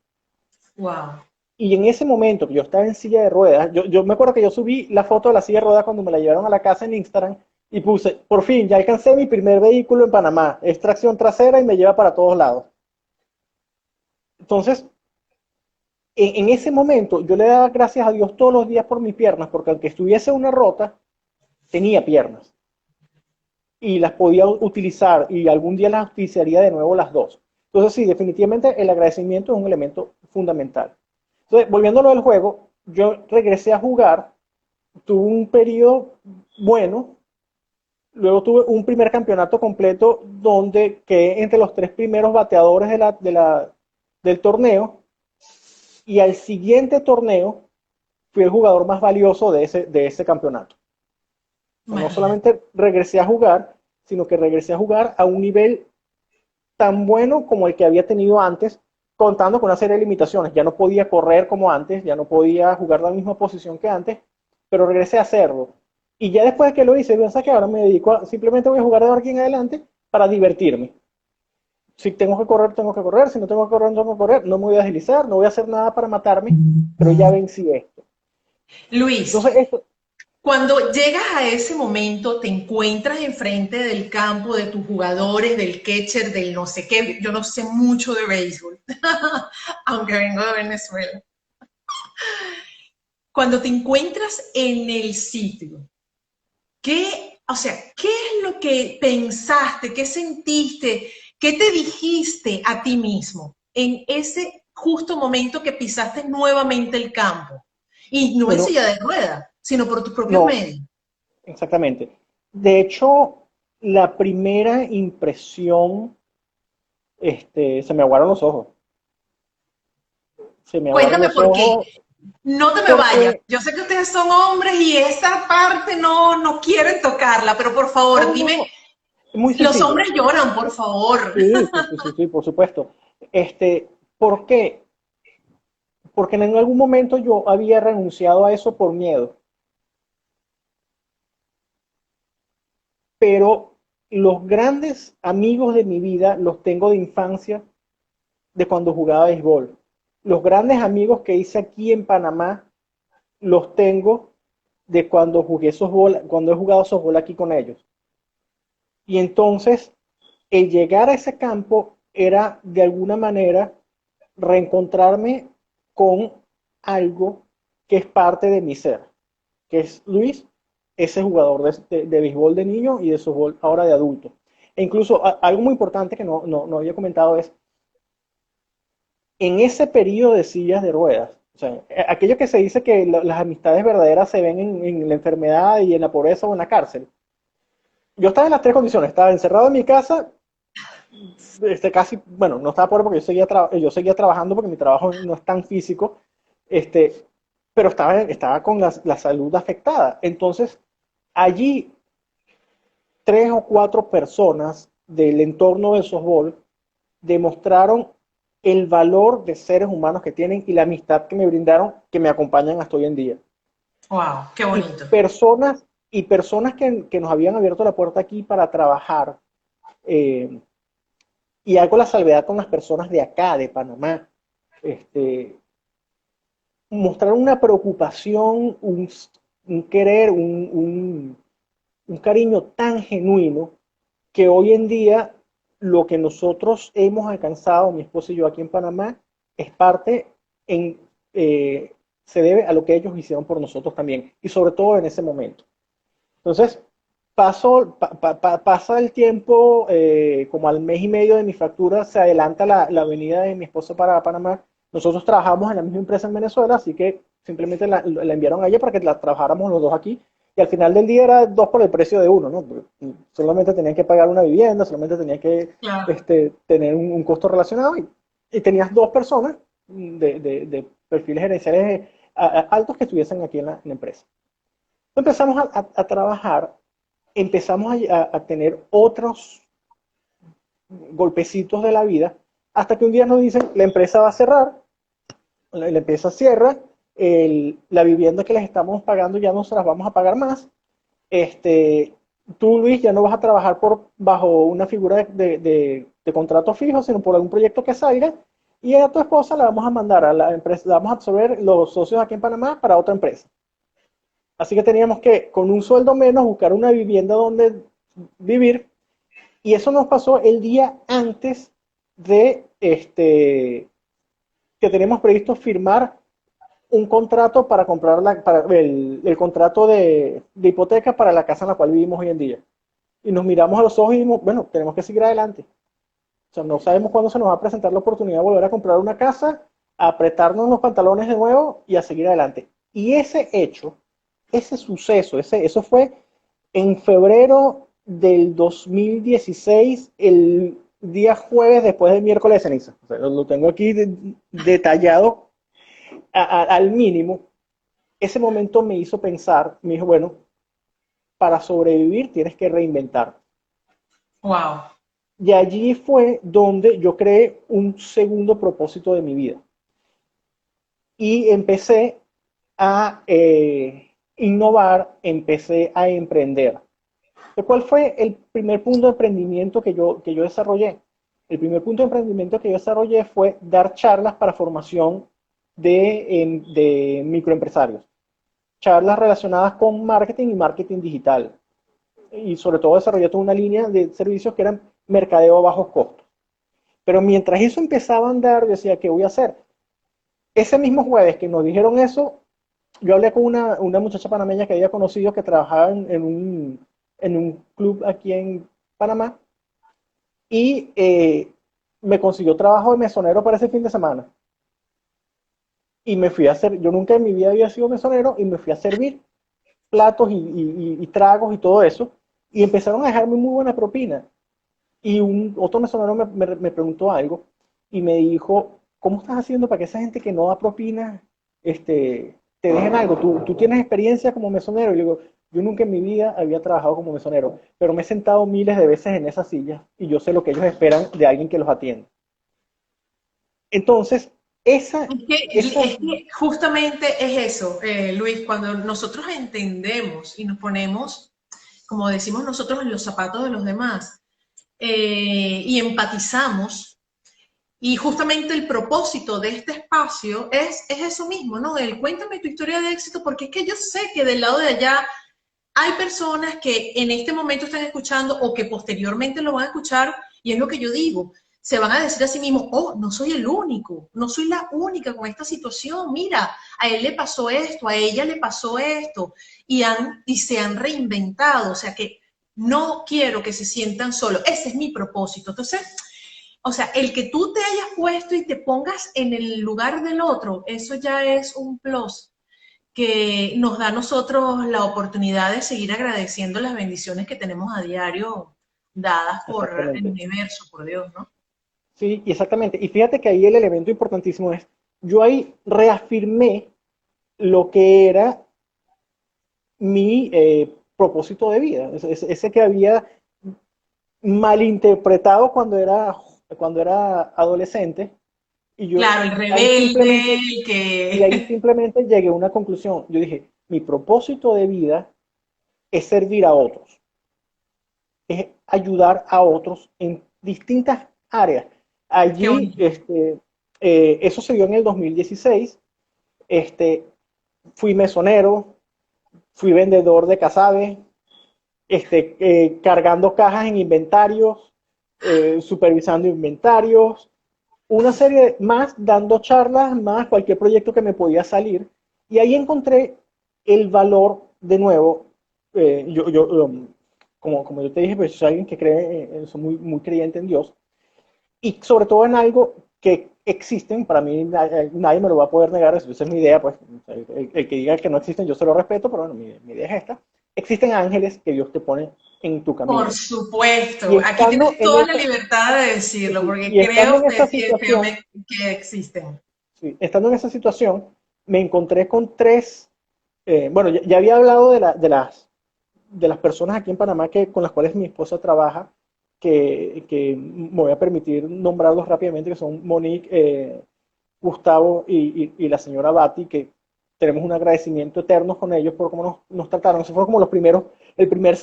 Wow. Y en ese momento que yo estaba en silla de ruedas, yo me acuerdo que yo subí la foto de la silla de ruedas cuando me la llevaron a la casa en Instagram y puse, por fin, ya alcancé mi primer vehículo en Panamá, es tracción trasera y me lleva para todos lados. Entonces, en ese momento yo le daba gracias a Dios todos los días por mis piernas, porque aunque estuviese una rota, tenía piernas y las podía utilizar y algún día las utilizaría de nuevo las dos. Entonces, sí, definitivamente el agradecimiento es un elemento fundamental. Entonces, volviendo a lo del juego, yo regresé a jugar, tuve un periodo bueno, luego tuve un primer campeonato completo donde quedé entre los 3 primeros bateadores del torneo y al siguiente torneo fui el jugador más valioso de ese campeonato. No Imagínate. solamente regresé a jugar, sino que regresé a jugar a un nivel tan bueno como el que había tenido antes, contando con una serie de limitaciones. Ya no podía correr como antes, ya no podía jugar la misma posición que antes, pero regresé a hacerlo. Y ya después de que lo hice, pensé que ahora me dedico simplemente voy a jugar de ahora aquí en adelante para divertirme. Si tengo que correr, tengo que correr. Si no tengo que correr, no tengo que correr. No me voy a deslizar, no voy a hacer nada para matarme, pero ya vencí esto. Luis, Entonces, esto, cuando llegas a ese momento, te encuentras enfrente del campo de tus jugadores, del catcher, del no sé qué. Yo no sé mucho de béisbol, aunque vengo de Venezuela. Cuando te encuentras en el sitio, o sea, qué es lo que pensaste, qué sentiste, qué te dijiste a ti mismo en ese justo momento que pisaste nuevamente el campo? Y no en bueno, silla de ruedas, sino por tus propios no, medios. exactamente. De hecho, la primera impresión, se me aguaron los ojos. Se me aguaron Cuéntame los por qué. ojos. No te me vayas. Porque, Yo sé que ustedes son hombres y esa parte no quieren tocarla, pero por favor, no, no, dime, no, muy los sencillo. hombres lloran, por favor. Sí, sí, sí, sí, sí, por supuesto. ¿Por qué? Porque en algún momento yo había renunciado a eso por miedo, pero los grandes amigos de mi vida los tengo de infancia, de cuando jugaba béisbol. Los grandes amigos que hice aquí en Panamá los tengo de cuando jugué softball, cuando he jugado softball aquí con ellos. Y entonces, el llegar a ese campo era de alguna manera reencontrarme con algo que es parte de mi ser, que es Luis, ese jugador de béisbol de niño y de softball ahora de adulto. E incluso algo muy importante que no había comentado es, en ese periodo de sillas de ruedas, o sea, aquello que se dice que las amistades verdaderas se ven en la enfermedad y en la pobreza o en la cárcel. Yo estaba en las tres condiciones, estaba encerrado en mi casa, casi, bueno, no estaba pobre porque yo seguía trabajando porque mi trabajo no es tan físico, este, pero estaba con la salud afectada. Entonces, allí tres o cuatro personas del entorno del softball demostraron el valor de seres humanos que tienen y la amistad que me brindaron, que me acompañan hasta hoy en día. Wow, qué Y bonito. personas que nos habían abierto la puerta aquí para trabajar, eh, y hago la salvedad con las personas de acá, de Panamá, este, mostraron una preocupación, un querer, un cariño tan genuino que hoy en día lo que nosotros hemos alcanzado, mi esposa y yo aquí en Panamá, es parte en, se debe a lo que ellos hicieron por nosotros también, y sobre todo en ese momento. Entonces, pasa el tiempo, como al mes y medio de mi factura, se adelanta la venida de mi esposo para Panamá. Nosotros trabajamos en la misma empresa en Venezuela, así que simplemente la enviaron allá para que la trabajáramos los dos aquí. Y al final del día era dos por el precio de uno, ¿no? Porque solamente tenían que pagar una vivienda, solamente tenían que Claro. tener un costo relacionado y tenías dos personas de perfiles gerenciales altos que estuviesen aquí en la empresa. Empezamos a trabajar, empezamos a tener otros golpecitos de la vida, hasta que un día nos dicen, la empresa va a cerrar, la empresa cierra, la vivienda que les estamos pagando ya no se las vamos a pagar más, este, tú Luis ya no vas a trabajar bajo una figura de contrato fijo, sino por algún proyecto que salga, y a tu esposa la vamos a mandar a la empresa, la vamos a absorber los socios aquí en Panamá para otra empresa. Así que teníamos que, con un sueldo menos, buscar una vivienda donde vivir. Y eso nos pasó el día antes de que teníamos previsto firmar un contrato para comprar para el contrato de hipoteca para la casa en la cual vivimos hoy en día. Y nos miramos a los ojos y dijimos, bueno, tenemos que seguir adelante. O sea, no sabemos cuándo se nos va a presentar la oportunidad de volver a comprar una casa, a apretarnos los pantalones de nuevo y a seguir adelante. Y ese hecho, ese suceso, eso fue en febrero del 2016, el día jueves después del miércoles de ceniza. O sea, lo tengo aquí detallado al mínimo. Ese momento me hizo pensar, me dijo, bueno, para sobrevivir tienes que reinventar. Wow. Y allí fue donde yo creé un segundo propósito de mi vida. Y empecé a innovar, empecé a emprender. ¿Cuál fue el primer punto de emprendimiento que yo desarrollé? El primer punto de emprendimiento que yo desarrollé fue dar charlas para formación de microempresarios. Charlas relacionadas con marketing y marketing digital. Y sobre todo desarrollé toda una línea de servicios que eran mercadeo a bajos costos. Pero mientras eso empezaba a andar, yo decía, ¿qué voy a hacer? Ese mismo jueves que nos dijeron eso, yo hablé con una muchacha panameña que había conocido que trabajaba en un club aquí en Panamá y me consiguió trabajo de mesonero para ese fin de semana. Y me fui a hacer, yo nunca en mi vida había sido mesonero y me fui a servir platos y tragos y todo eso. Y empezaron a dejarme muy buena propina. Y otro mesonero me preguntó algo y me dijo, ¿cómo estás haciendo para que esa gente que no da propina te dejen algo. Tú tienes experiencia como mesonero. Y le digo, yo nunca en mi vida había trabajado como mesonero, pero me he sentado miles de veces en esas sillas y yo sé lo que ellos esperan de alguien que los atienda. Entonces, esa, esa, Es que justamente es eso, Luis, cuando nosotros entendemos y nos ponemos, como decimos nosotros, en los zapatos de los demás y empatizamos. Y justamente el propósito de este espacio es eso mismo, ¿no? El cuéntame tu historia de éxito, porque es que yo sé que del lado de allá hay personas que en este momento están escuchando o que posteriormente lo van a escuchar, y es lo que yo digo, se van a decir a sí mismos, oh, no soy el único, no soy la única con esta situación, mira, a él le pasó esto, a ella le pasó esto, y se han reinventado, o sea que no quiero que se sientan solos, ese es mi propósito. Entonces, o sea, el que tú te hayas puesto y te pongas en el lugar del otro, eso ya es un plus que nos da a nosotros la oportunidad de seguir agradeciendo las bendiciones que tenemos a diario dadas por el exactamente. universo, por Dios, ¿no? Sí, y exactamente. Y fíjate que ahí el elemento importantísimo es, yo ahí reafirmé lo que era mi propósito de vida, ese que había malinterpretado cuando era adolescente, y yo Claro, el ahí rebelde, simplemente, el y ahí que... simplemente llegué a una conclusión. Yo dije, mi propósito de vida es servir a otros, es ayudar a otros en distintas áreas. Qué Allí, bonito. eso se dio en el 2016. Este, Fui mesonero, fui vendedor de casabe, cargando cajas en inventarios, supervisando inventarios, una serie más, dando charlas, más cualquier proyecto que me podía salir. Y ahí encontré el valor de nuevo. Como yo te dije, pues soy alguien que cree, soy muy creyente en Dios. Y sobre todo en algo que existen, para mí nadie me lo va a poder negar, esa es mi idea, pues el que diga que no existen yo se lo respeto, pero bueno, mi idea es esta. Existen ángeles que Dios te pone en tu Por camino. Y supuesto, aquí estando tienes en toda la esa, libertad de decirlo, porque y estando creo en esa situación, fielmente que existen. sí, estando en esa situación, me encontré con tres, bueno, ya había hablado de las personas aquí en Panamá con las cuales mi esposa trabaja, que me voy a permitir nombrarlos rápidamente, que son Monique, Gustavo y la señora Bati, que tenemos un agradecimiento eterno con ellos por cómo nos trataron. Esos fueron como los primeros, el primer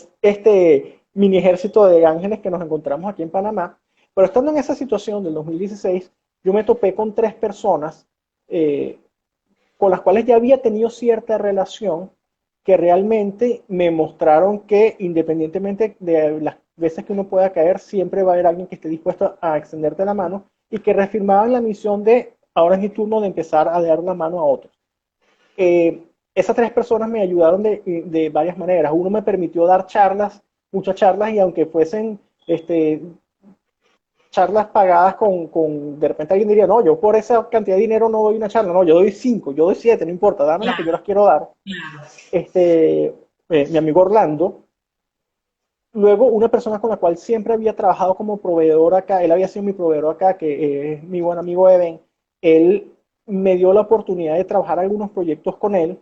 mini ejército de ángeles que nos encontramos aquí en Panamá. Pero estando en esa situación del 2016, yo me topé con tres personas eh, con las cuales ya había tenido cierta relación, que realmente me mostraron que independientemente de las veces que uno pueda caer, siempre va a haber alguien que esté dispuesto a extenderte la mano, y que reafirmaban la misión de ahora es mi turno de empezar a dar la mano a otros. Esas tres personas me ayudaron de varias maneras. Uno me permitió dar charlas, muchas charlas, y aunque fuesen charlas pagadas de repente alguien diría, no, yo por esa cantidad de dinero no doy una charla, no, yo doy 5, yo doy 7, no importa, dámelas que yo Claro, las quiero dar. claro. Mi amigo Orlando, luego una persona con la cual siempre había trabajado como proveedor acá, él había sido mi proveedor acá, que es mi buen amigo Eben, él me dio la oportunidad de trabajar algunos proyectos con él,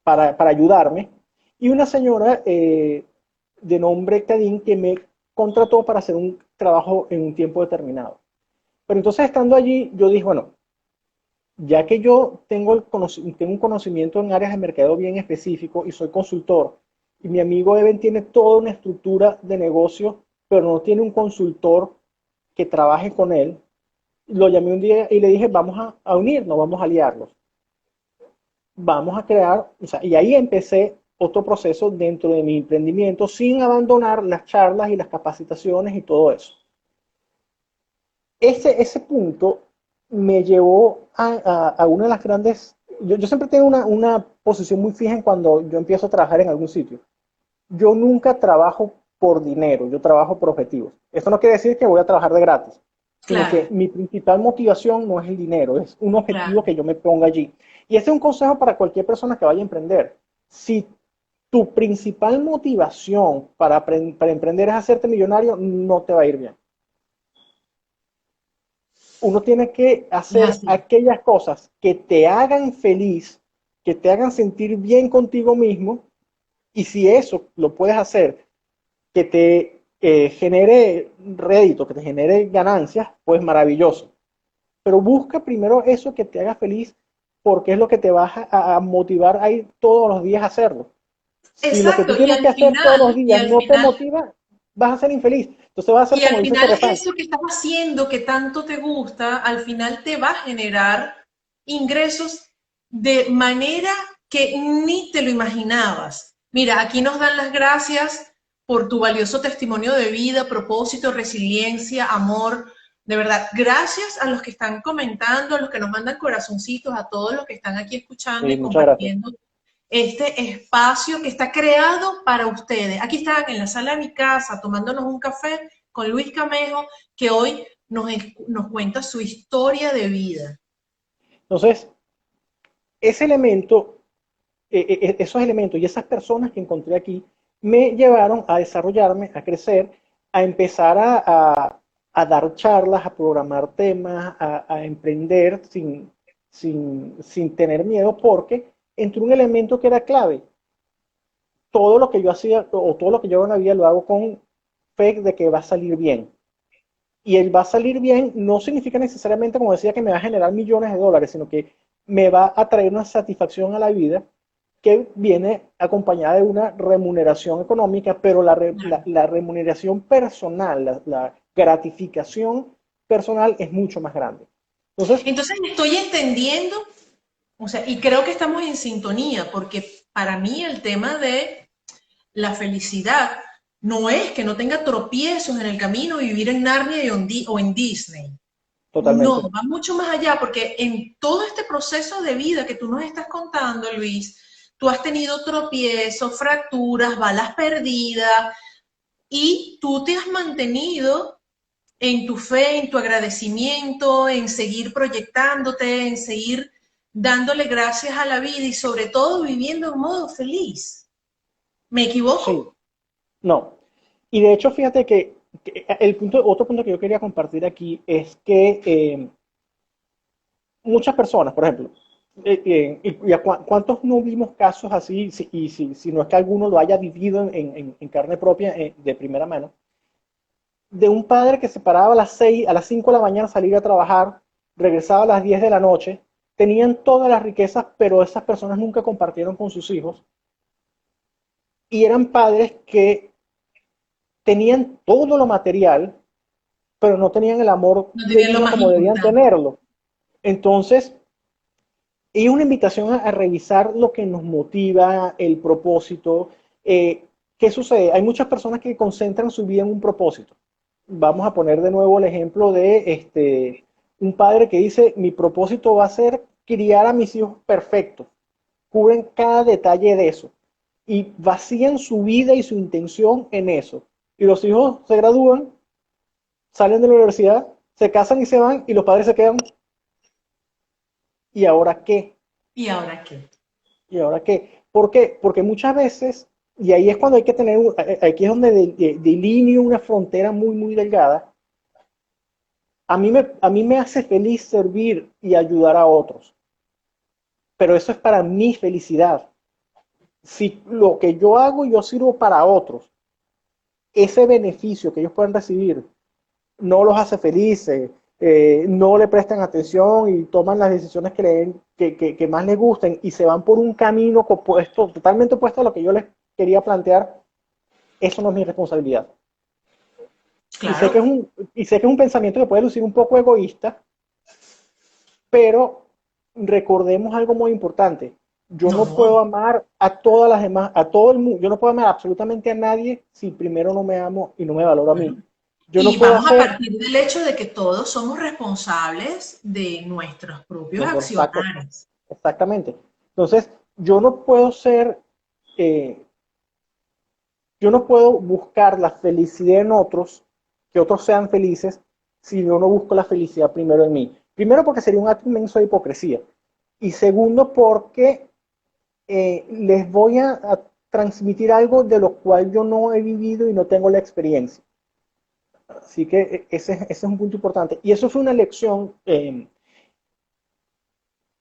para ayudarme, y una señora de nombre Cadín que me contrató para hacer un trabajo en un tiempo determinado. Pero entonces estando allí, yo dije, bueno, ya que yo tengo un conocimiento en áreas de mercado bien específico y soy consultor, y mi amigo Eben tiene toda una estructura de negocio, pero no tiene un consultor que trabaje con él, lo llamé un día y le dije, vamos a unirnos, vamos a aliarnos, vamos a crear, o sea, y ahí empecé otro proceso dentro de mi emprendimiento sin abandonar las charlas y las capacitaciones y todo eso. Ese punto me llevó a una de las grandes, yo siempre tengo una posición muy fija en cuando yo empiezo a trabajar en algún sitio. Yo nunca trabajo por dinero, yo trabajo por objetivos. Esto no quiere decir que voy a trabajar de gratis, sino Claro, que mi principal motivación no es el dinero, es un objetivo claro. que yo me ponga allí. Y ese es un consejo para cualquier persona que vaya a emprender. Si tu principal motivación para emprender es hacerte millonario, no te va a ir bien. uno tiene que Es hacer así. aquellas cosas que te hagan feliz, que te hagan sentir bien contigo mismo, y si eso lo puedes hacer, que te genere rédito, que te genere ganancias, pues maravilloso. Pero busca primero eso que te haga feliz, porque es lo que te va a motivar a ir todos los días a hacerlo. Si lo que Exacto, tú tienes que hacer todos los días no te motiva, vas a ser infeliz. Entonces vas a ser y como al dice final Cerefán. eso que estás haciendo que tanto te gusta, al final te va a generar ingresos de manera que ni te lo imaginabas. Mira, aquí nos dan las gracias por tu valioso testimonio de vida, propósito, resiliencia, amor. De verdad, gracias a los que están comentando, a los que nos mandan corazoncitos, a todos los que están aquí escuchando y Muchas gracias. compartiendo este espacio que está creado para ustedes. Aquí están en la sala de mi casa tomándonos un café con Luis Camejo, que hoy nos cuenta su historia de vida. Entonces, ese elemento, esos elementos y esas personas que encontré aquí me llevaron a desarrollarme, a crecer, a empezar a dar charlas, a programar temas, a emprender sin tener miedo, porque entró un elemento que era clave. Todo lo que yo hacía o todo lo que yo hago en la vida lo hago con fe de que va a salir bien. Y el va a salir bien no significa necesariamente, como decía, que me va a generar millones de dólares, sino que me va a traer una satisfacción a la vida que viene acompañada de una remuneración económica, pero la remuneración personal, la gratificación personal es mucho más grande. Entonces, Entonces estoy entendiendo, o sea, y creo que estamos en sintonía, porque para mí el tema de la felicidad no es que no tenga tropiezos en el camino y vivir en Narnia o en Disney. No, totalmente. va mucho más allá, porque en todo este proceso de vida que tú nos estás contando, Luis, tú has tenido tropiezos, fracturas, balas perdidas, y tú te has mantenido en tu fe, en tu agradecimiento, en seguir proyectándote, en seguir dándole gracias a la vida y sobre todo viviendo en modo feliz. ¿Me Sí, equivoco? no. Y de hecho, fíjate que otro punto que yo quería compartir aquí es que muchas personas, por ejemplo, ¿cuántos no vimos casos así? Si no es que alguno lo haya vivido en carne propia, de primera mano, de un padre que se paraba a las 6, a las 5 de la mañana, salir a trabajar, regresaba a las 10 de la noche, tenían todas las riquezas, pero esas personas nunca compartieron con sus hijos, y eran padres que tenían todo lo material, pero no tenían el amor No de tenía lo vida más como debían importante. tenerlo. Entonces, y una invitación a revisar lo que nos motiva, el propósito. ¿Qué sucede? Hay muchas personas que concentran su vida en un propósito. Vamos a poner de nuevo el ejemplo de un padre que dice, mi propósito va a ser criar a mis hijos perfectos. Cubren cada detalle de eso y vacían su vida y su intención en eso. Y los hijos se gradúan, salen de la universidad, se casan y se van y los padres se quedan. ¿Y ahora qué? ¿Y ahora qué? ¿Y ahora qué? ¿Por qué? Porque muchas veces, y ahí es cuando hay que tener, aquí es donde delineo una frontera muy, muy delgada. A mí me hace feliz servir y ayudar a otros, pero eso es para mi felicidad. Si lo que yo hago, yo sirvo para otros, ese beneficio que ellos pueden recibir no los hace felices, no le prestan atención y toman las decisiones que más les gusten y se van por un camino opuesto, totalmente opuesto a lo que yo les quería plantear, eso no es mi responsabilidad. Y sé que es Claro. un pensamiento que puede lucir un poco egoísta, pero recordemos algo muy importante. Yo no No. puedo amar a todas las demás, a todo el mundo, yo no puedo amar absolutamente a nadie si primero no me amo y no me valoro a mí. Bueno, Yo no y puedo vamos a hacer partir del hecho de que todos somos responsables de nuestros propios nuestros actos. accionares. Exactamente. Entonces, yo no puedo ser, eh, yo no puedo buscar la felicidad en otros, que otros sean felices, si yo no busco la felicidad primero en mí. Primero porque sería un acto inmenso de hipocresía. Y segundo porque les voy a transmitir algo de lo cual yo no he vivido y no tengo la experiencia. Así que ese es un punto importante. Y eso fue una lección,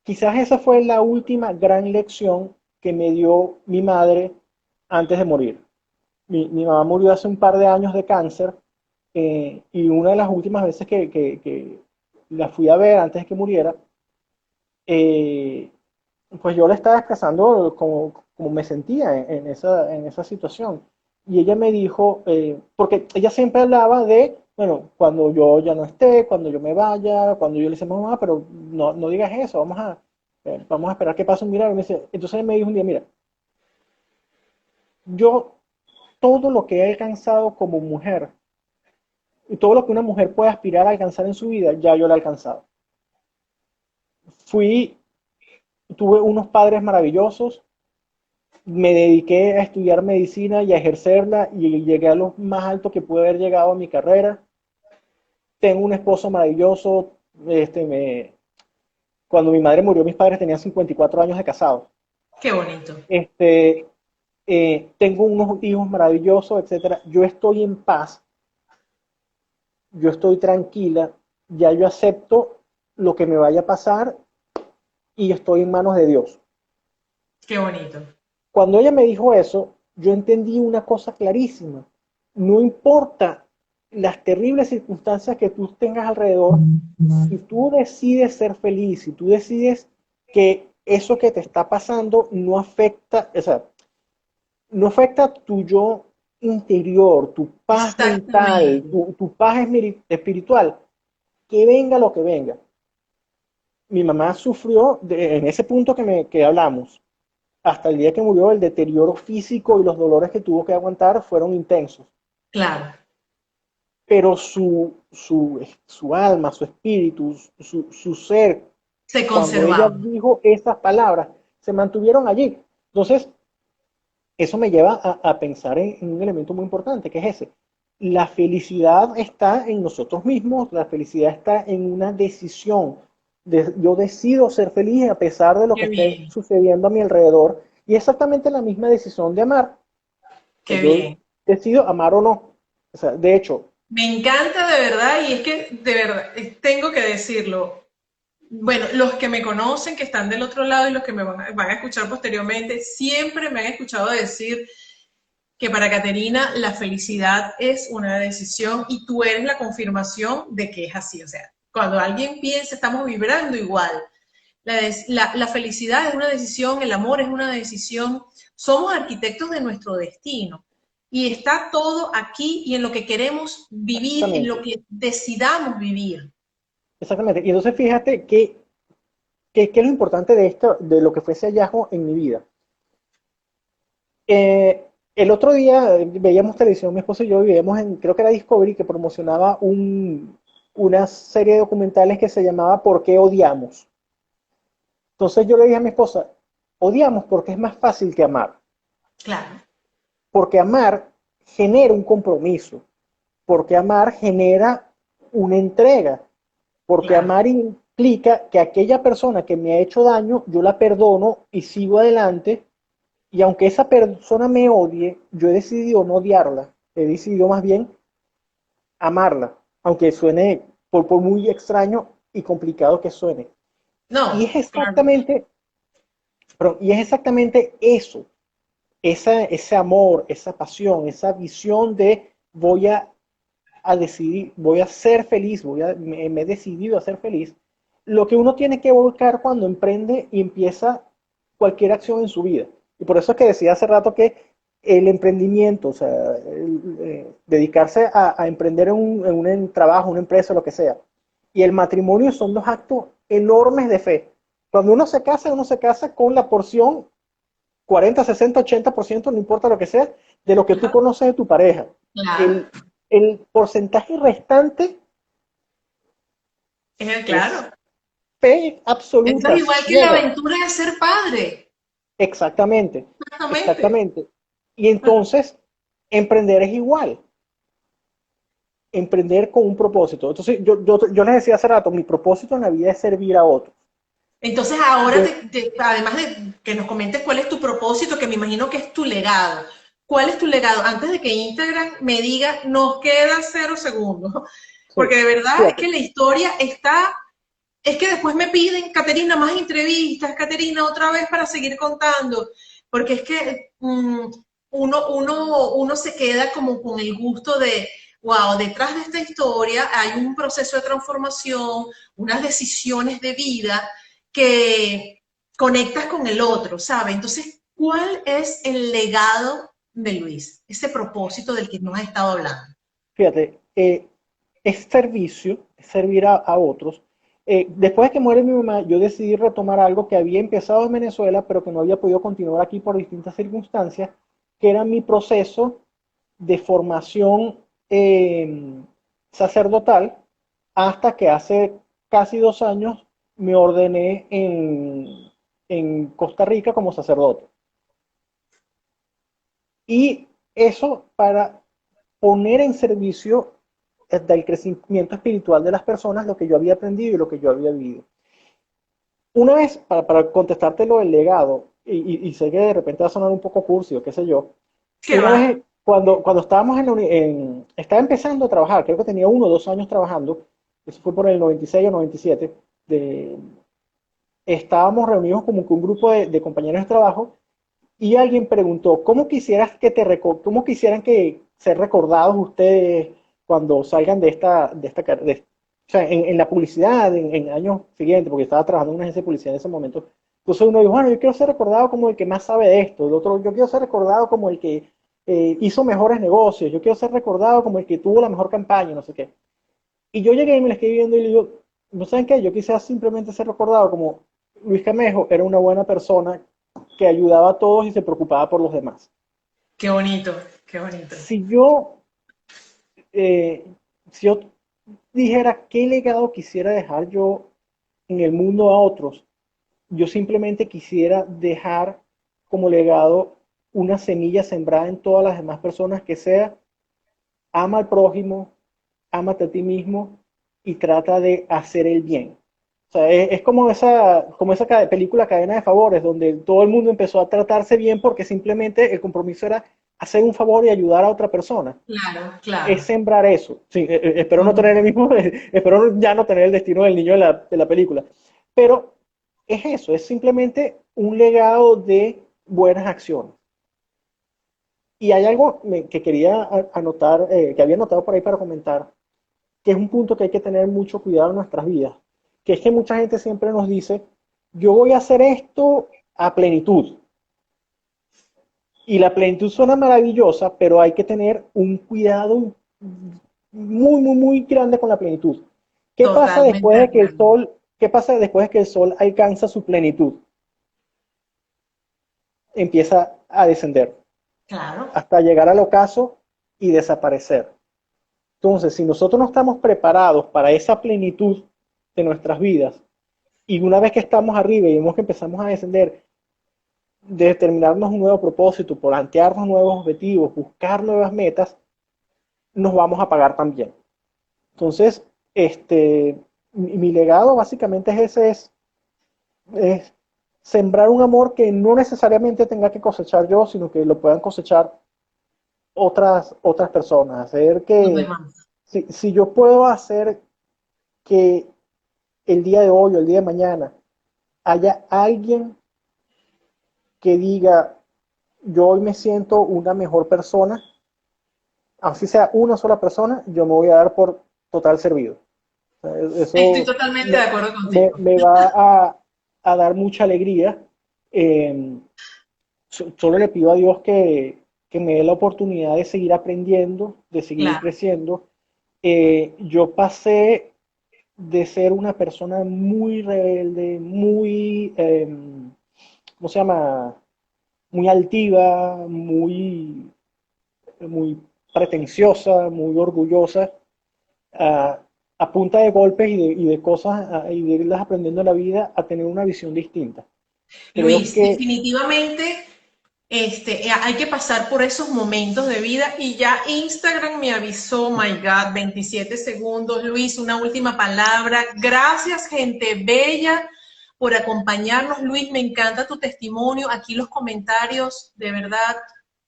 quizás esa fue la última gran lección que me dio mi madre antes de morir. Mi mamá murió hace un par de años de cáncer, y una de las últimas veces que la fui a ver antes de que muriera, eh, pues yo le estaba expresando como me sentía en esa situación. Y ella me dijo, porque ella siempre hablaba de, bueno, cuando yo ya no esté, cuando yo me vaya, cuando yo le decía, mamá, pero no digas eso, vamos a esperar que pase un milagro. Entonces él me dijo un día, mira, yo todo lo que he alcanzado como mujer, y todo lo que una mujer puede aspirar a alcanzar en su vida, ya yo lo he alcanzado. Fui, tuve unos padres maravillosos, me dediqué a estudiar medicina y a ejercerla y llegué a lo más alto que pude haber llegado a mi carrera. Tengo un esposo maravilloso. Cuando mi madre murió, mis padres tenían 54 años de casados. Qué bonito. Tengo unos hijos maravillosos, etcétera. Yo estoy en paz, yo estoy tranquila, ya yo acepto lo que me vaya a pasar y estoy en manos de Dios. Qué bonito. Cuando ella me dijo eso, yo entendí una cosa clarísima. No importa las terribles circunstancias que tú tengas alrededor, si tú decides ser feliz, si tú decides que eso que te está pasando no afecta, o sea, no afecta tu yo interior, tu paz mental, Exactamente. tu paz espiritual, que venga lo que venga. Mi mamá sufrió en ese punto que hablamos, hasta el día que murió. El deterioro físico y los dolores que tuvo que aguantar fueron intensos. Claro. Pero su alma, su espíritu, su ser, Se cuando ella conservaba. dijo esas palabras, se mantuvieron allí. Entonces, eso me lleva a pensar en un elemento muy importante, que es ese. La felicidad está en nosotros mismos, la felicidad está en una decisión. Yo decido ser feliz a pesar de lo que Qué esté bien, sucediendo a mi alrededor. Y es exactamente la misma decisión de amar. O sea, qué yo bien. decido amar o no. O sea, de hecho, Me encanta de verdad y es que de verdad tengo que decirlo. Bueno, los que me conocen, que están del otro lado y los que me van a escuchar posteriormente, siempre me han escuchado decir que para Caterina la felicidad es una decisión y tú eres la confirmación de que es así. O sea, cuando alguien piensa, estamos vibrando igual. La felicidad es una decisión, el amor es una decisión, somos arquitectos de nuestro destino y está todo aquí y en lo que queremos vivir, en lo exactamente, que decidamos vivir. exactamente. Y entonces fíjate que es lo importante de esto, de lo que fue ese hallazgo en mi vida. El otro día veíamos televisión, mi esposo y yo, y veíamos creo que era Discovery, que promocionaba una serie de documentales que se llamaba ¿Por qué odiamos? Entonces yo le dije a mi esposa, odiamos porque es más fácil que amar, Claro, porque amar genera un compromiso, porque amar genera una entrega, porque claro. amar implica que aquella persona que me ha hecho daño, yo la perdono y sigo adelante. Y aunque esa persona me odie, yo he decidido no odiarla, he decidido más bien amarla, aunque suene por muy extraño y complicado que suene. Y No, es claro. exactamente, y es exactamente eso, ese amor, esa pasión, esa visión de a decidir, voy a ser feliz, me he decidido a ser feliz, lo que uno tiene que buscar cuando emprende y empieza cualquier acción en su vida. Y por eso es que decía hace rato que el emprendimiento, o sea, dedicarse a emprender en un trabajo, una empresa, lo que sea, y el matrimonio son dos actos enormes de fe. Cuando uno se casa con la porción 40, 60, 80%, no importa lo que sea, de lo que tú Ajá, conoces de tu pareja. claro, El, el porcentaje restante es claro. fe Esto es absoluta, igual que la ciega. aventura de ser padre. Exactamente, Exactamente. exactamente. Y entonces, emprender es igual. Emprender con un propósito. Entonces, yo les decía hace rato, mi propósito en la vida es servir a otros. Entonces, ahora, Yo, además de que nos comentes cuál es tu propósito, que me imagino que es tu legado, ¿cuál es tu legado? Antes de que Instagram me diga, nos queda 0 segundos. Sí, Porque de verdad es fíjate, que la historia está, es que después me piden, Caterina, más entrevistas, Caterina, otra vez para seguir contando. Porque es que uno se queda como con el gusto de, wow, detrás de esta historia hay un proceso de transformación, unas decisiones de vida que conectas con el otro, ¿sabes? Entonces, ¿cuál es el legado de Luis? Ese propósito del que nos ha estado hablando. fíjate, es servicio, es servir a otros. Después de que muere mi mamá, yo decidí retomar algo que había empezado en Venezuela, pero que no había podido continuar aquí por distintas circunstancias, que era mi proceso de formación sacerdotal, hasta que hace casi 2 años me ordené en Costa Rica como sacerdote. Y eso para poner en servicio del crecimiento espiritual de las personas lo que yo había aprendido y lo que yo había vivido. Una vez, para contestarte lo del legado, y sé que de repente va a sonar un poco cursi o qué sé yo, ¿Qué una va? vez cuando estábamos estaba empezando a trabajar, creo que tenía 1 o 2 años trabajando, eso fue por el 96 o 97, estábamos reunidos como que un grupo de compañeros de trabajo y alguien preguntó, ¿cómo quisieran que ser recordados ustedes cuando salgan o sea, en la publicidad, en años siguientes, porque estaba trabajando en una agencia de publicidad en ese momento? Entonces uno dijo, bueno, yo quiero ser recordado como el que más sabe de esto, el otro, yo quiero ser recordado como el que hizo mejores negocios, yo quiero ser recordado como el que tuvo la mejor campaña, no sé qué. Y yo llegué y me la estoy viendo y le digo, ¿no saben qué? Yo quisiera simplemente ser recordado como Luis Camejo era una buena persona que ayudaba a todos y se preocupaba por los demás. Qué bonito, qué bonito. Si yo, eh, si yo dijera qué legado quisiera dejar yo en el mundo a otros, yo simplemente quisiera dejar como legado una semilla sembrada en todas las demás personas que sea, ama al prójimo, ámate a ti mismo y trata de hacer el bien. O sea, es como esa película Cadena de Favores, donde todo el mundo empezó a tratarse bien porque simplemente el compromiso era hacer un favor y ayudar a otra persona. Claro, claro. Es sembrar eso. Sí, espero no tener Ujú. el mismo, espero ya no tener el destino del niño de la película. Pero es eso, es simplemente un legado de buenas acciones. Y hay algo que quería anotar, que había anotado por ahí para comentar, que es un punto que hay que tener mucho cuidado en nuestras vidas, que es que mucha gente siempre nos dice, yo voy a hacer esto a plenitud. Y la plenitud suena maravillosa, pero hay que tener un cuidado muy, muy, muy grande con la plenitud. ¿Qué pasa Totalmente después de de que el acuerdo. sol, qué pasa después de que el sol alcanza su plenitud? Empieza a descender Claro, hasta llegar al ocaso y desaparecer. Entonces, si nosotros no estamos preparados para esa plenitud de nuestras vidas, y una vez que estamos arriba y vemos que empezamos a descender, de determinarnos un nuevo propósito, plantearnos nuevos objetivos, buscar nuevas metas, nos vamos a pagar también. Entonces, mi legado básicamente es ese, es sembrar un amor que no necesariamente tenga que cosechar yo, sino que lo puedan cosechar otras personas. Hacer los que, demás. si yo puedo hacer que el día de hoy o el día de mañana haya alguien que diga, yo hoy me siento una mejor persona, así sea una sola persona, yo me voy a dar por total servido. O sea, Estoy eso totalmente de me, acuerdo me, contigo. me va a dar mucha alegría. Eh, Solo le pido a Dios que me dé la oportunidad de seguir aprendiendo, de seguir Claro. creciendo. Yo pasé de ser una persona muy rebelde, muy, ¿cómo se llama? Muy altiva, muy pretenciosa, muy orgullosa, a, a punta de golpes y de cosas y de irlas aprendiendo en la vida a tener una visión distinta. Creo Luis, que definitivamente hay que pasar por esos momentos de vida y ya Instagram me avisó, my God, 27 segundos. Luis, una última palabra. Gracias, gente bella, por acompañarnos. Luis, me encanta tu testimonio. Aquí los comentarios, de verdad,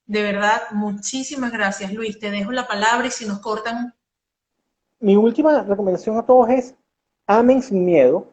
De verdad, muchísimas gracias, Luis. Te dejo la palabra y si nos cortan, Mi última recomendación a todos es amen sin miedo,